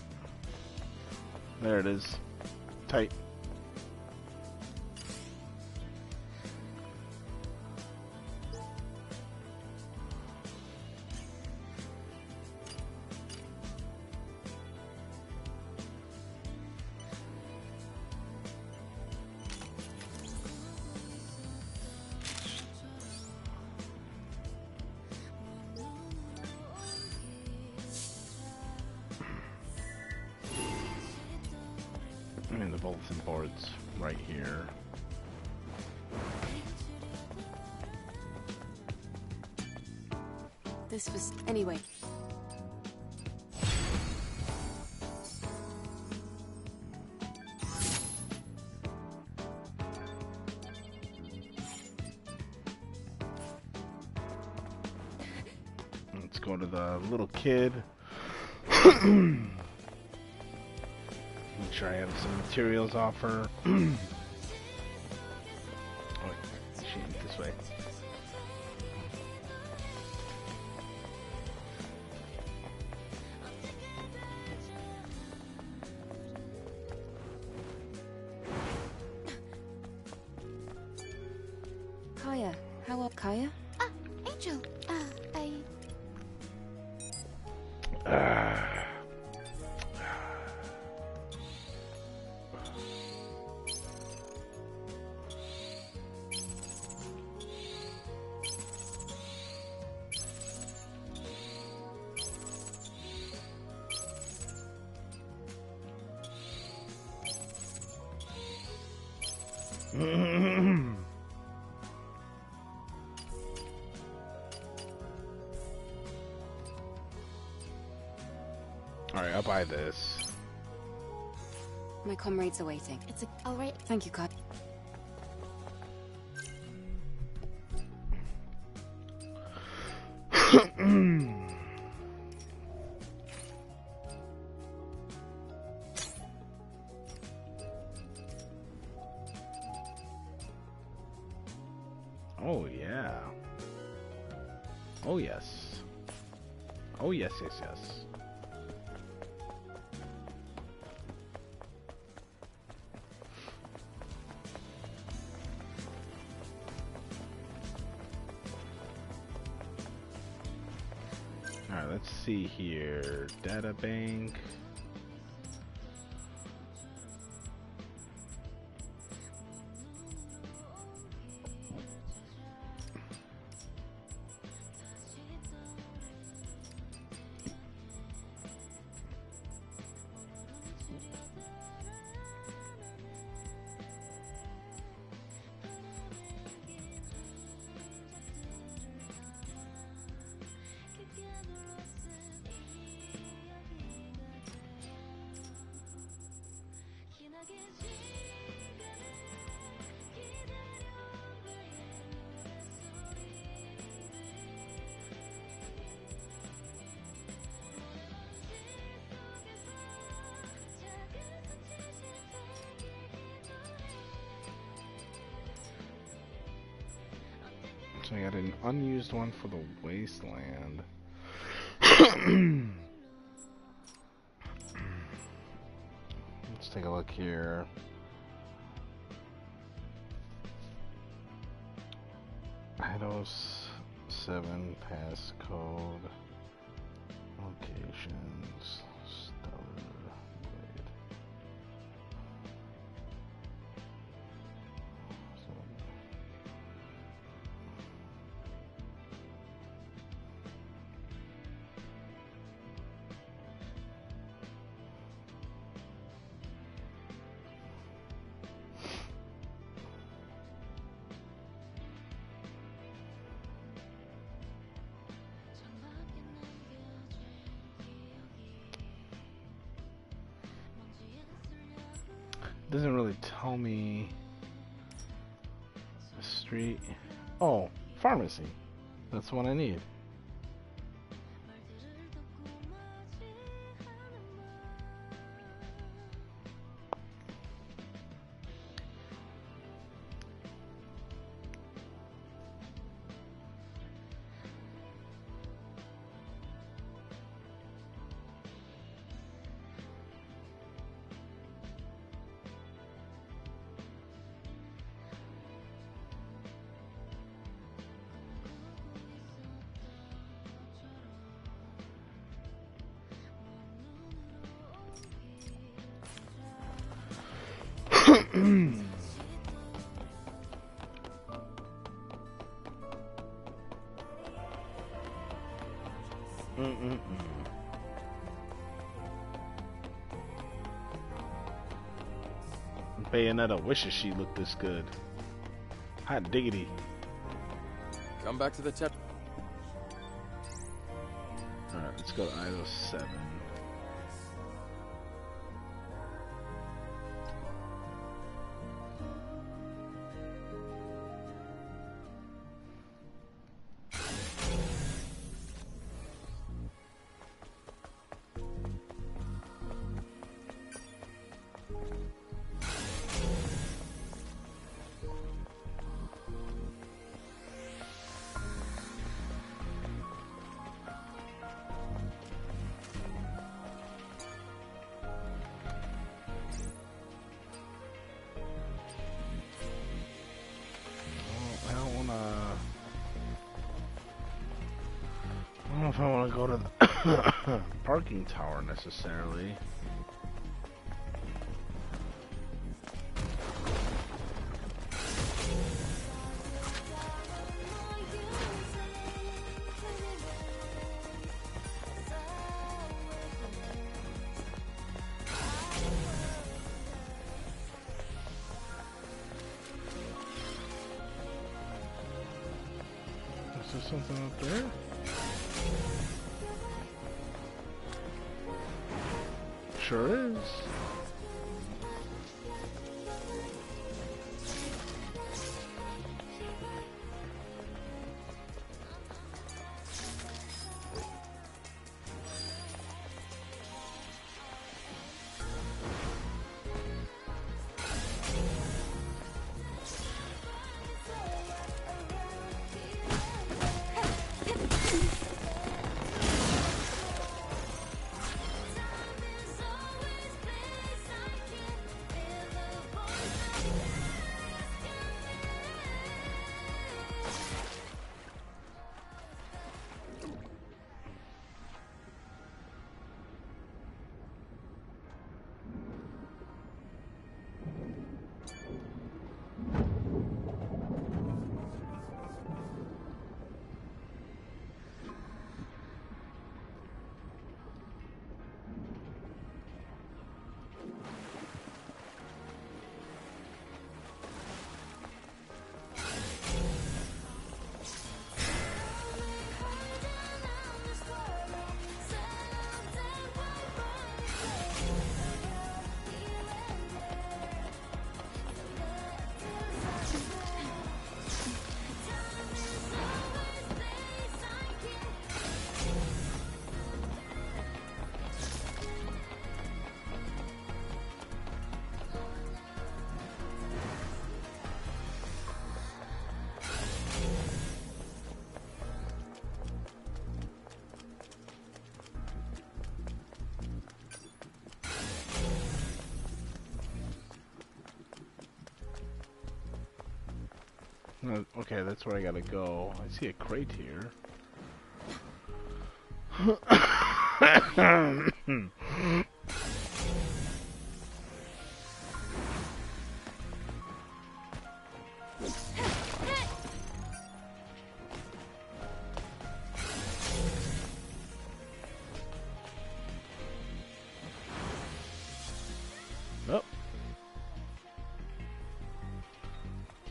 There it is. Tight. And the bulletin board's right here.
This was... Anyway.
Let's go to the little kid. Make sure I have some materials off her. Oh, she ain't this way.
Kaya. How up, Kaya?
Angel.
Alright, I'll buy this.
My comrades are waiting.
It's all right.
Thank you, Kaya.
Oh yeah. Oh yes. Oh yes, yes, yes. Alright, let's see here. Data bank. So I got an unused one for the wasteland. Let's take a look here. IDOS 7 passcode locations. Stellar Doesn't really tell me the street. Oh, pharmacy. That's the one I need. Bayonetta wishes she looked this good. Hot diggity.
Come back to the tip.
Alright, let's go to ISO 7. I don't know if I want to go to the parking tower necessarily. Is there something up there? Sure is. Okay, that's where I gotta go. I see a crate here. Oh.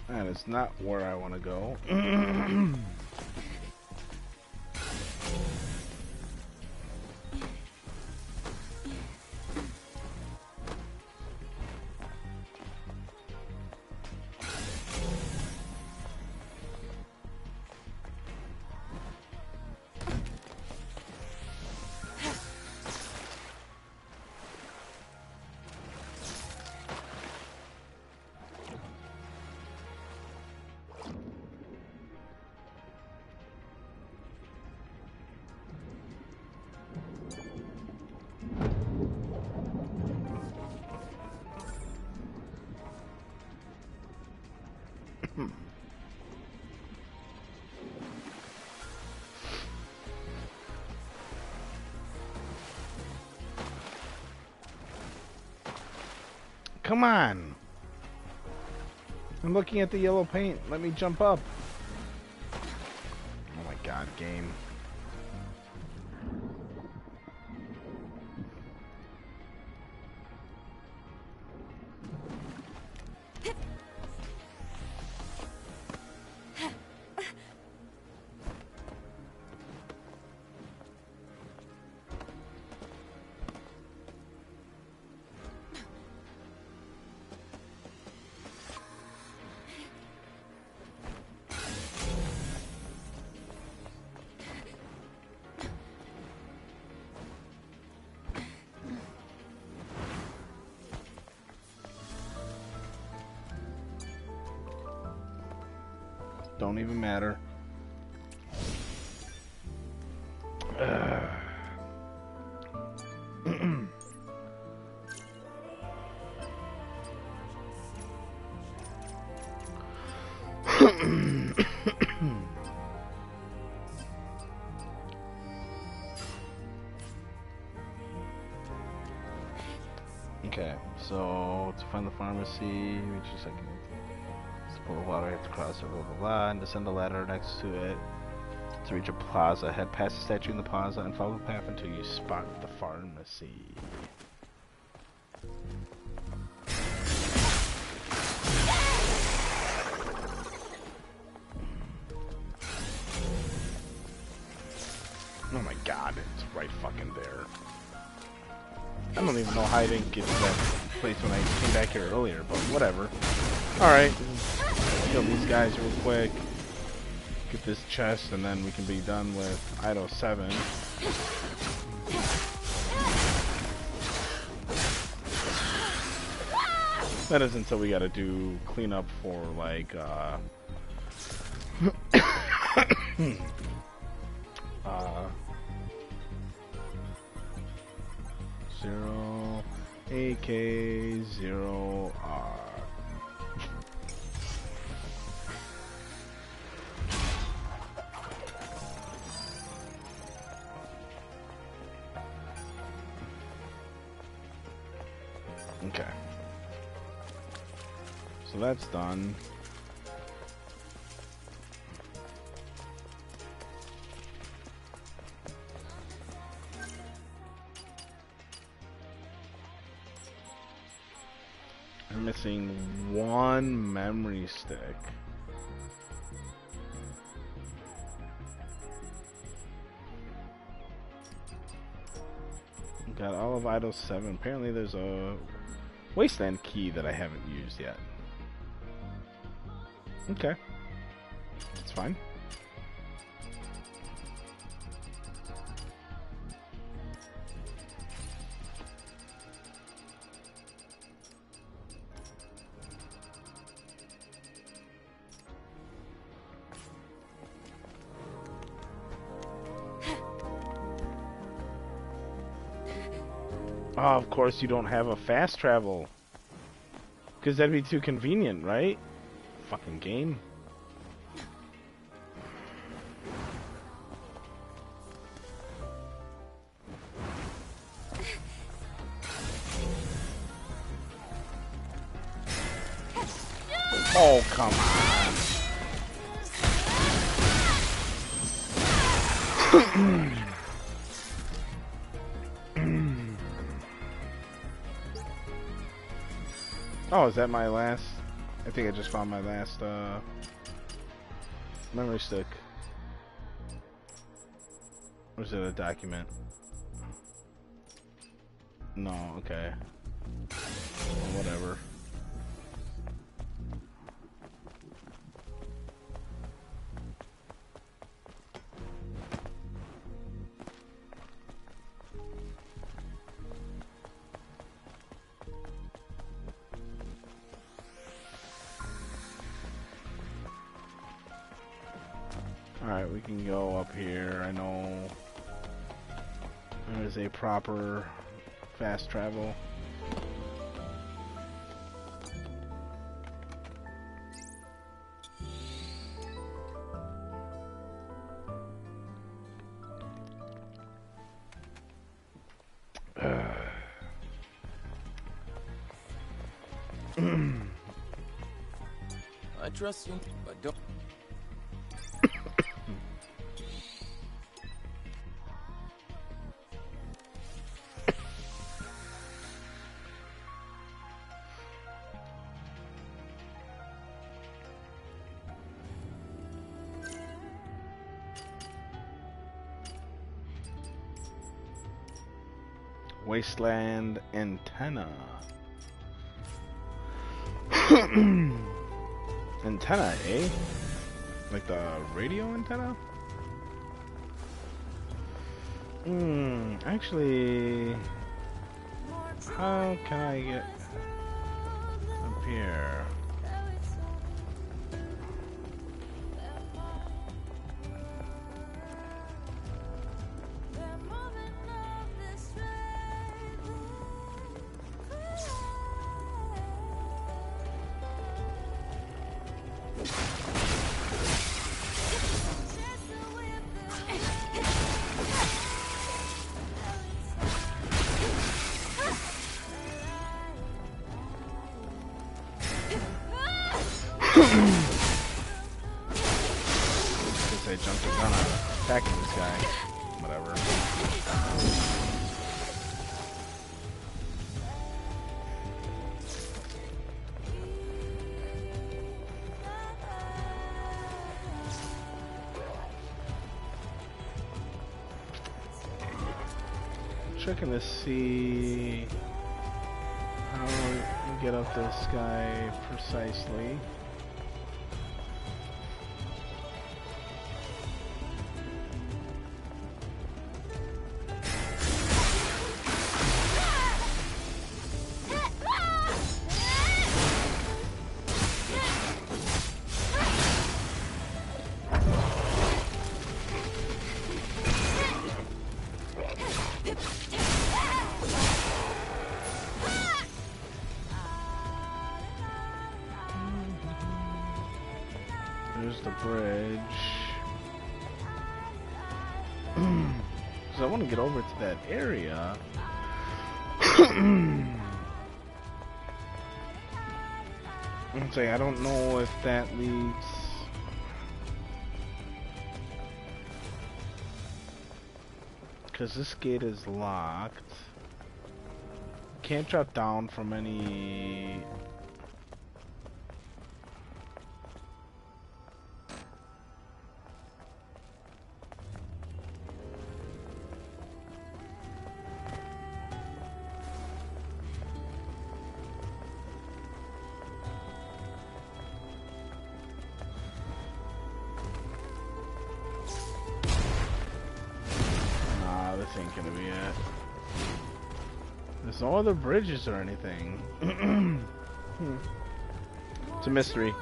And it's not where I want to go. Come on. I'm looking at the yellow paint. Let me jump up. Oh my god, game. Don't even matter. Okay, so to find the pharmacy, reach a second. Pull the water, hit the cross, blah blah blah, and descend the ladder next to it to reach a plaza. Head past the statue in the plaza and follow the path until you spot the pharmacy. Oh my god, it's right fucking there. I don't even know how I didn't get to that place when I came back here earlier, but whatever. Alright. Kill these guys real quick. Get this chest, and then we can be done with Item 7. That is until we gotta do cleanup for, like, 0 AK 0 R. Okay. So that's done. I'm missing one memory stick. Got all of Idol 7. Apparently there's a Wasteland key that I haven't used yet. Okay. It's fine. Oh, of course you don't have a fast travel. Because that'd be too convenient, right? Fucking game. Oh, come on. Oh, is that my last? I think I just found my last memory stick. Or is it a document? No, okay. Well, whatever. Alright, we can go up here. I know there is a proper fast travel.
trust you, but don't.
Wasteland antenna. Antenna, eh? Like the radio antenna? Actually, how can I get up here? Guess I jumped the gun on attacking this guy. Whatever. Checking to see how we get up this guy precisely. There's the bridge. So I want to get over to that area. I'm saying I don't know if that leads. Because this gate is locked. Can't drop down from any. Ain't gonna be it. There's no other bridges or anything. It's a mystery.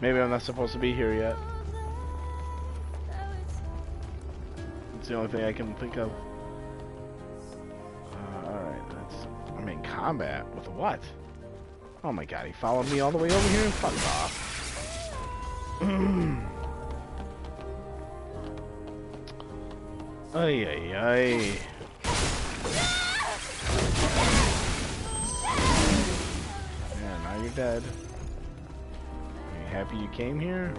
Maybe I'm not supposed to be here yet. It's the only thing I can think of. Alright, I'm in combat. With what? Oh my god, he followed me all the way over here and fucked off. Ay, ay, ay. Yeah, now you're dead. Are you happy you came here?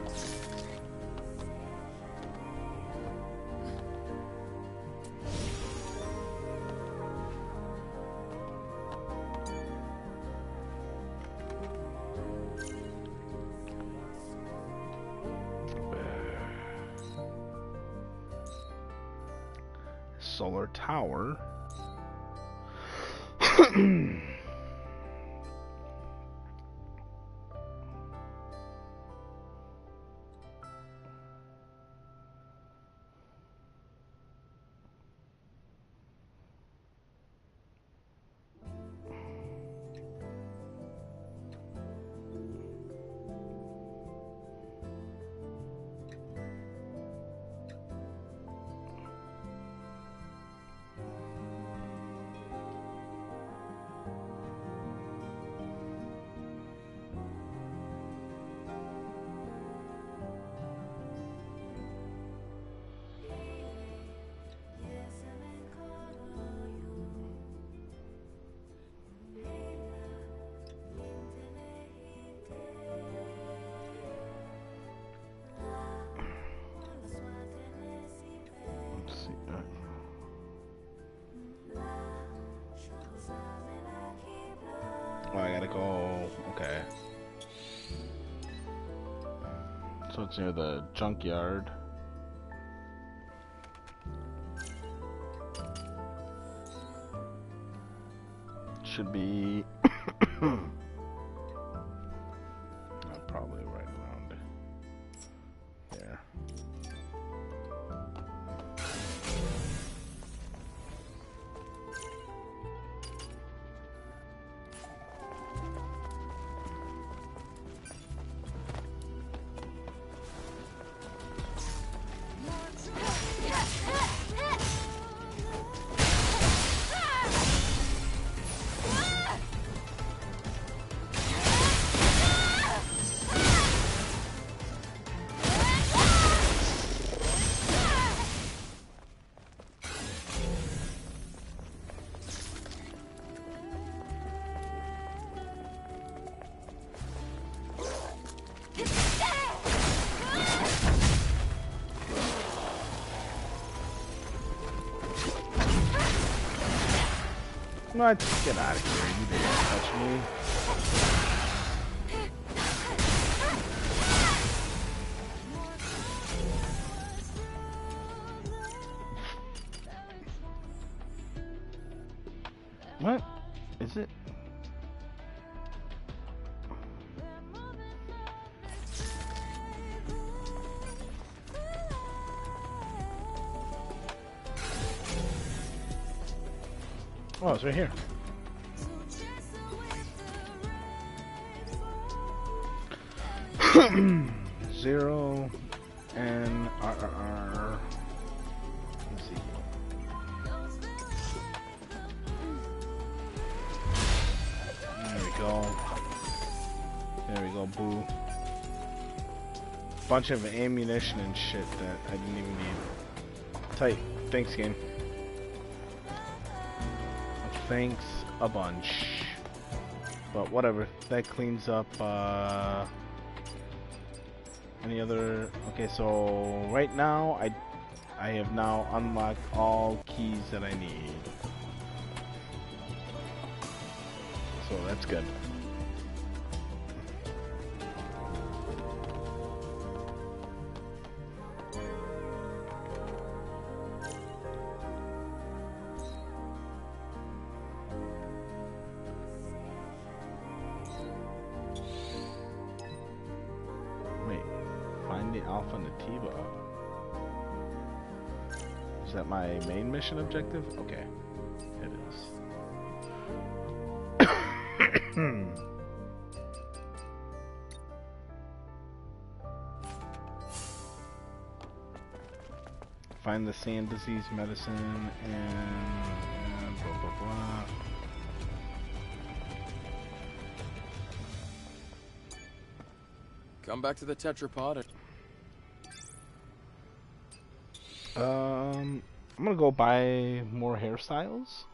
Solar tower. Oh, I gotta go. Okay. So it's near the junkyard. Should be probably right around there. What? Get out of here. You didn't touch me. What? Is it? Oh, it's right here. Zero and RRR. Let's see. There we go. There we go, boo. Bunch of ammunition and shit that I didn't even need. Tight. Thanks, game. Thanks a bunch. But whatever. That cleans up, any other... Okay, so right now I have now unlocked all keys that I need. So that's good. Alpha Nativa. Is that my main mission objective? Okay, it is. Find the sand disease medicine and blah blah blah.
Come back to the tetrapod.
I'm gonna go buy more hairstyles.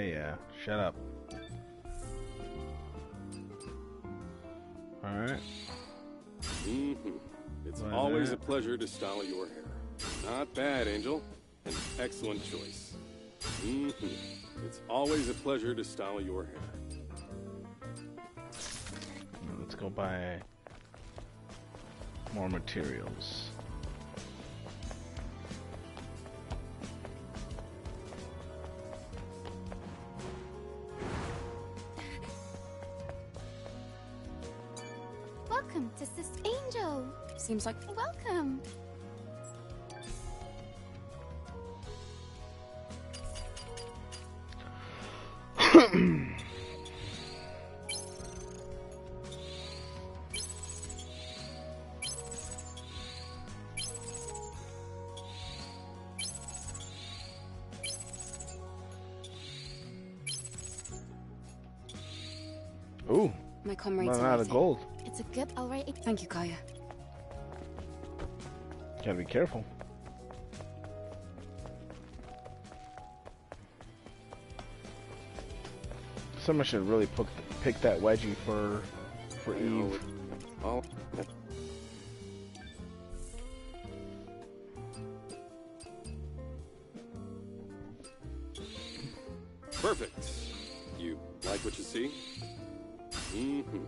Yeah. Shut up. Alright.
It's always a pleasure to style your hair. Not bad, Angel. An excellent choice. It's always a pleasure to style your hair.
Let's go buy more materials.
Welcome to Sister Angel. Seems like welcome. My comrades
Running
are
out of
waiting.
gold.
It's a good, alright. Thank you, Kaya.
Gotta be careful. Someone should really pick that wedgie for Eve.
Oh. Perfect. You like what you see? Mm-hmm.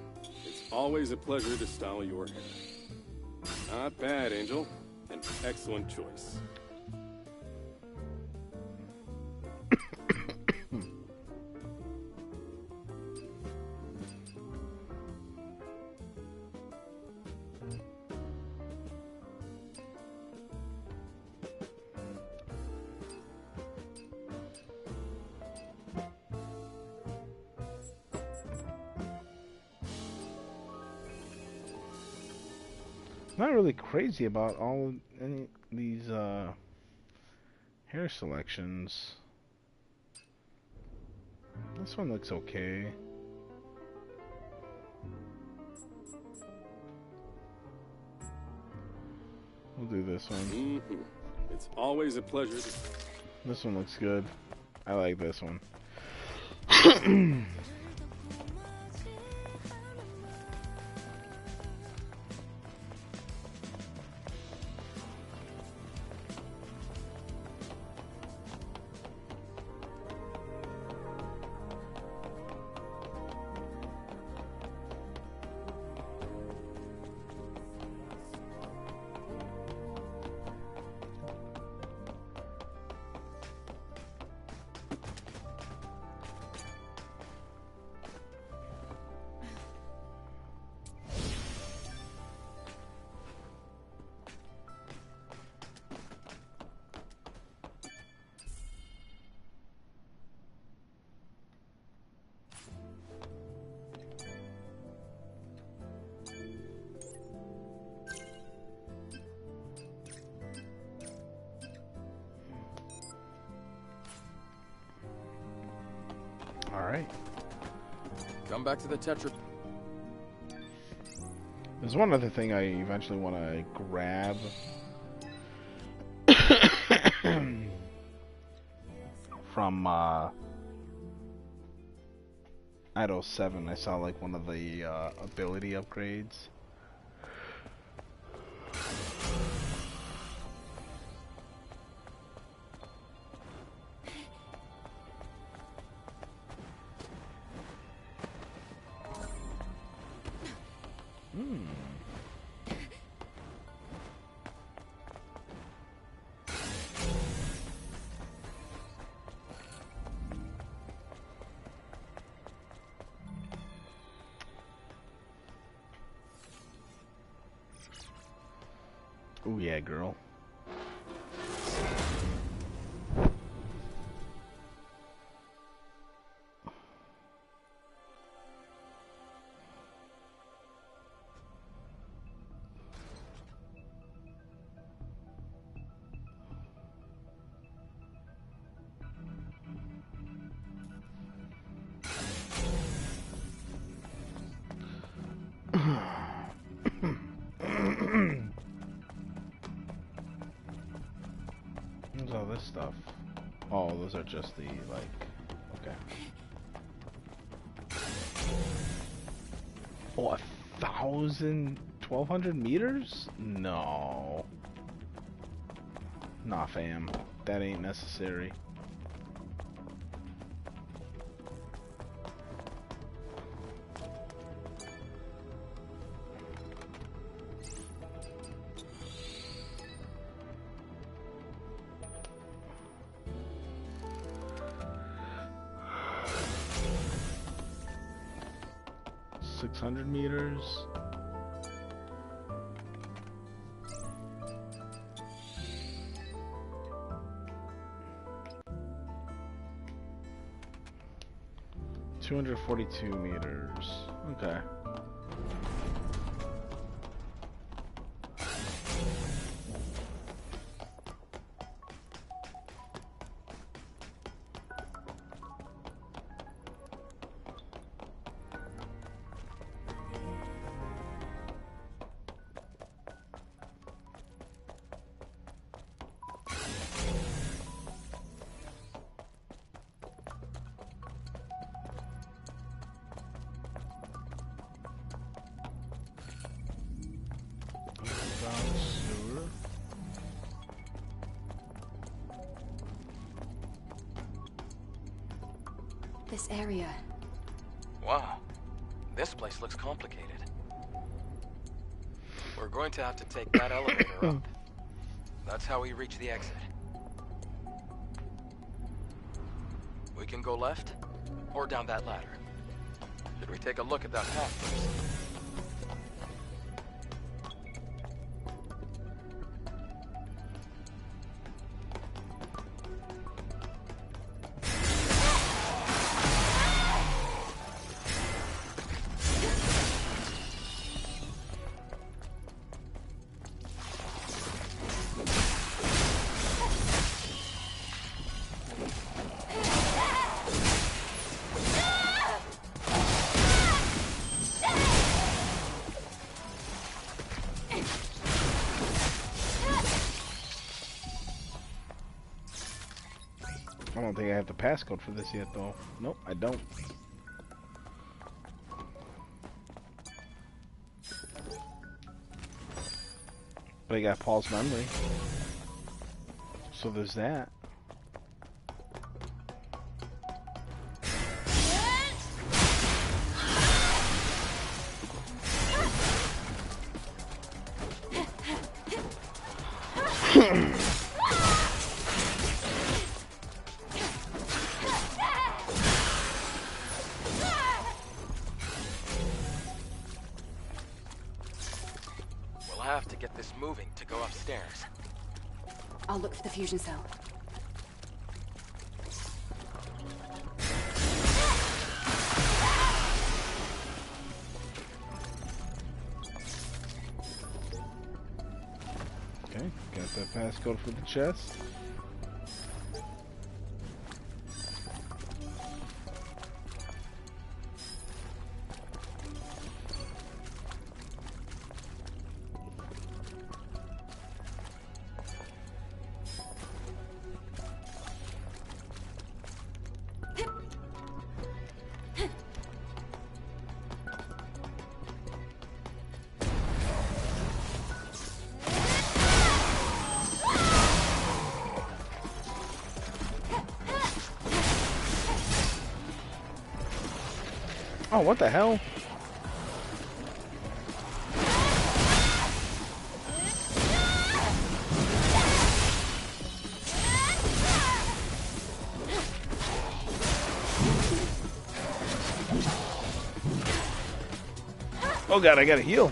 It's always a pleasure to style your hair. Not bad, Angel. An excellent choice.
Not really crazy about any of these hair selections. This one looks okay. We'll do this one.
Mm-hmm. It's always a pleasure to...
This one looks good. I like this one. Alright.
Come back to the Tetra.
There's one other thing I eventually want to grab. From Idol 7, I saw like one of the ability upgrades. Oh yeah, girl. What's all this stuff? Oh, those are just the, like, okay. Oh, 1,000, 1,200 meters? No. Nah, fam. That ain't necessary. $600 meters. $242 meters. Okay.
this area.
Wow. This place looks complicated. We're going to have to take that elevator up. That's how we reach the exit. We can go left, or down that ladder. Should we take a look at that path first?
I don't think I have the passcode for this yet, though. Nope, I don't. But I got Paul's memory. So there's that.
Have to get this moving to go upstairs.
I'll look for the fusion cell.
Okay, got that passcode for the chest. Oh, what the hell? Oh god, I gotta heal.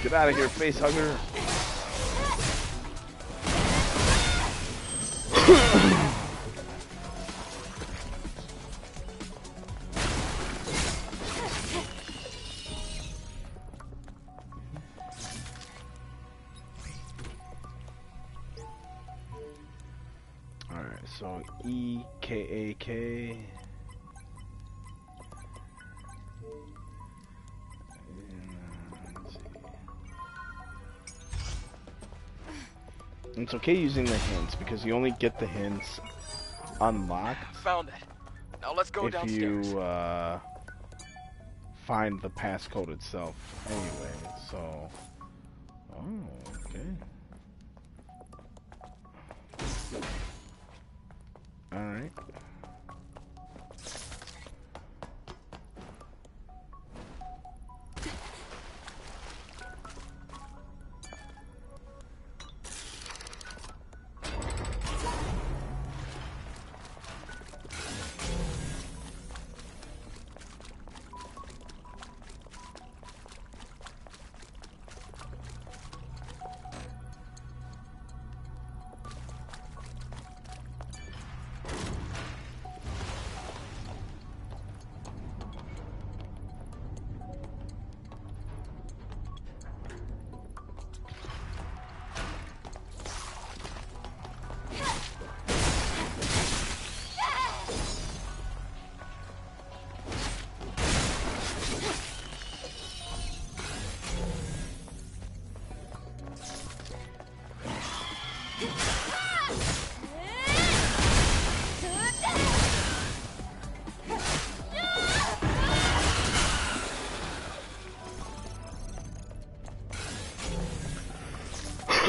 Get out of here, face hugger. Alright, so EKAK. It's okay using the hints because you only get the hints unlocked.
Found it. Now let's go downstairs.
If you find the passcode itself. Anyway, so. Oh, okay. All right.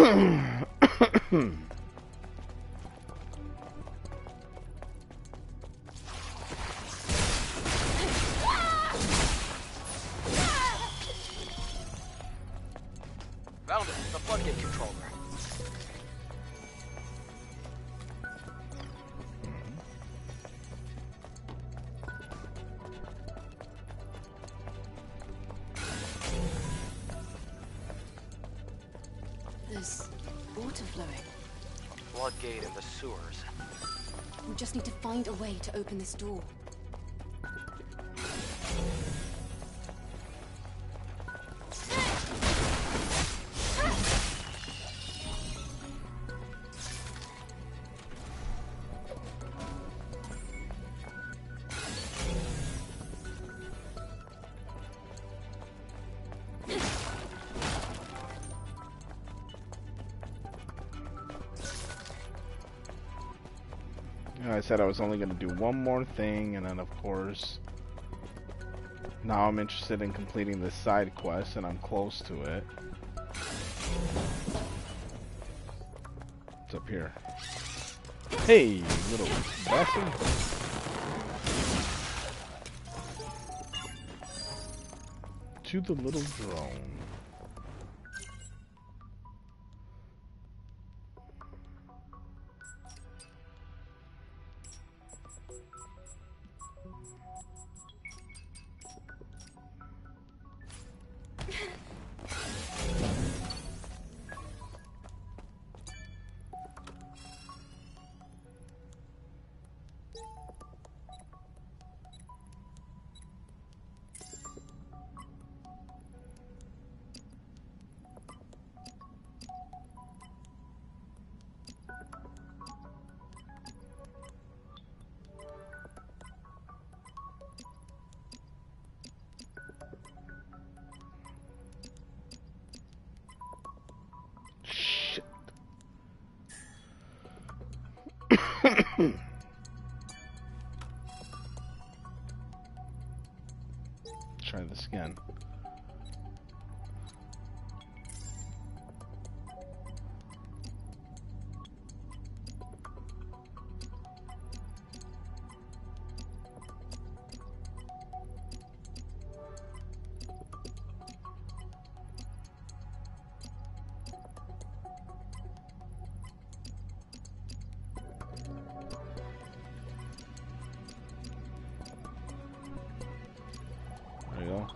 Found it, the floodgate controller.
There's water flowing.
A floodgate in the sewers.
We just need to find a way to open this door.
I said I was only going to do one more thing, and then of course now I'm interested in completing this side quest, and I'm close to it. What's up here? Hey, little bastard. To the little drone. Try this again. There you go.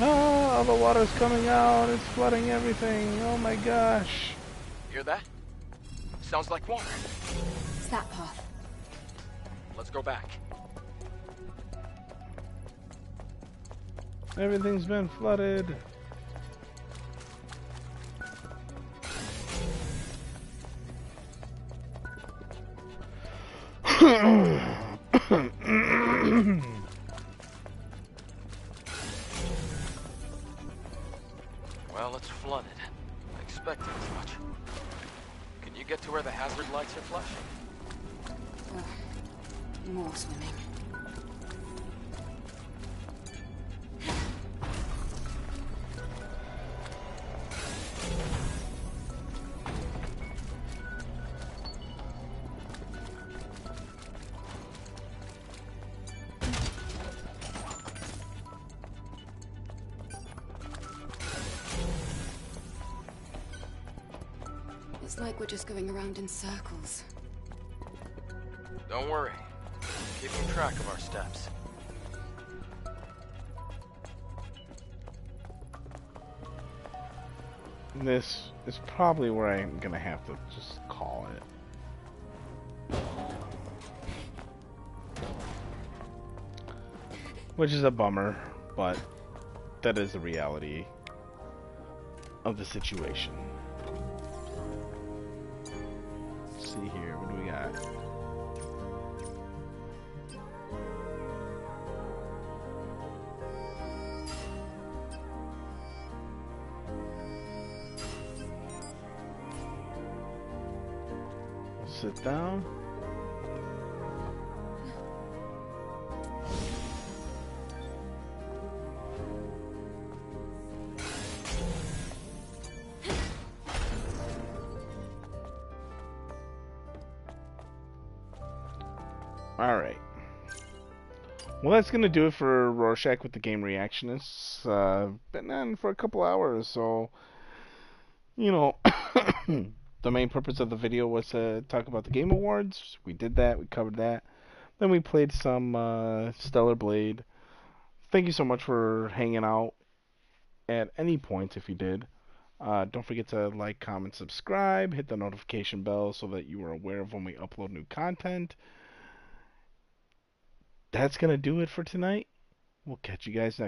Ah, the water's coming out. It's flooding everything. Oh my gosh.
Hear that? Sounds like water.
It's that path.
Let's go back.
Everything's been flooded.
Well, it's flooded. I expected as much. Can you get to where the hazard lights are flashing?
More swimming. It's like we're just going around in circles.
Don't worry. Keeping track of our steps.
This is probably where I'm gonna have to just call it. Which is a bummer, but that is the reality of the situation. Let's see here, what do we got? Sit down. Alright. Well, that's going to do it for Rorschach with the Game Reactionists. Been on for a couple hours, so, you know, the main purpose of the video was to talk about the Game Awards. We did that, we covered that. Then we played some Stellar Blade. Thank you so much for hanging out at any point if you did. Don't forget to like, comment, subscribe, hit the notification bell so that you are aware of when we upload new content. That's going to do it for tonight. We'll catch you guys next time.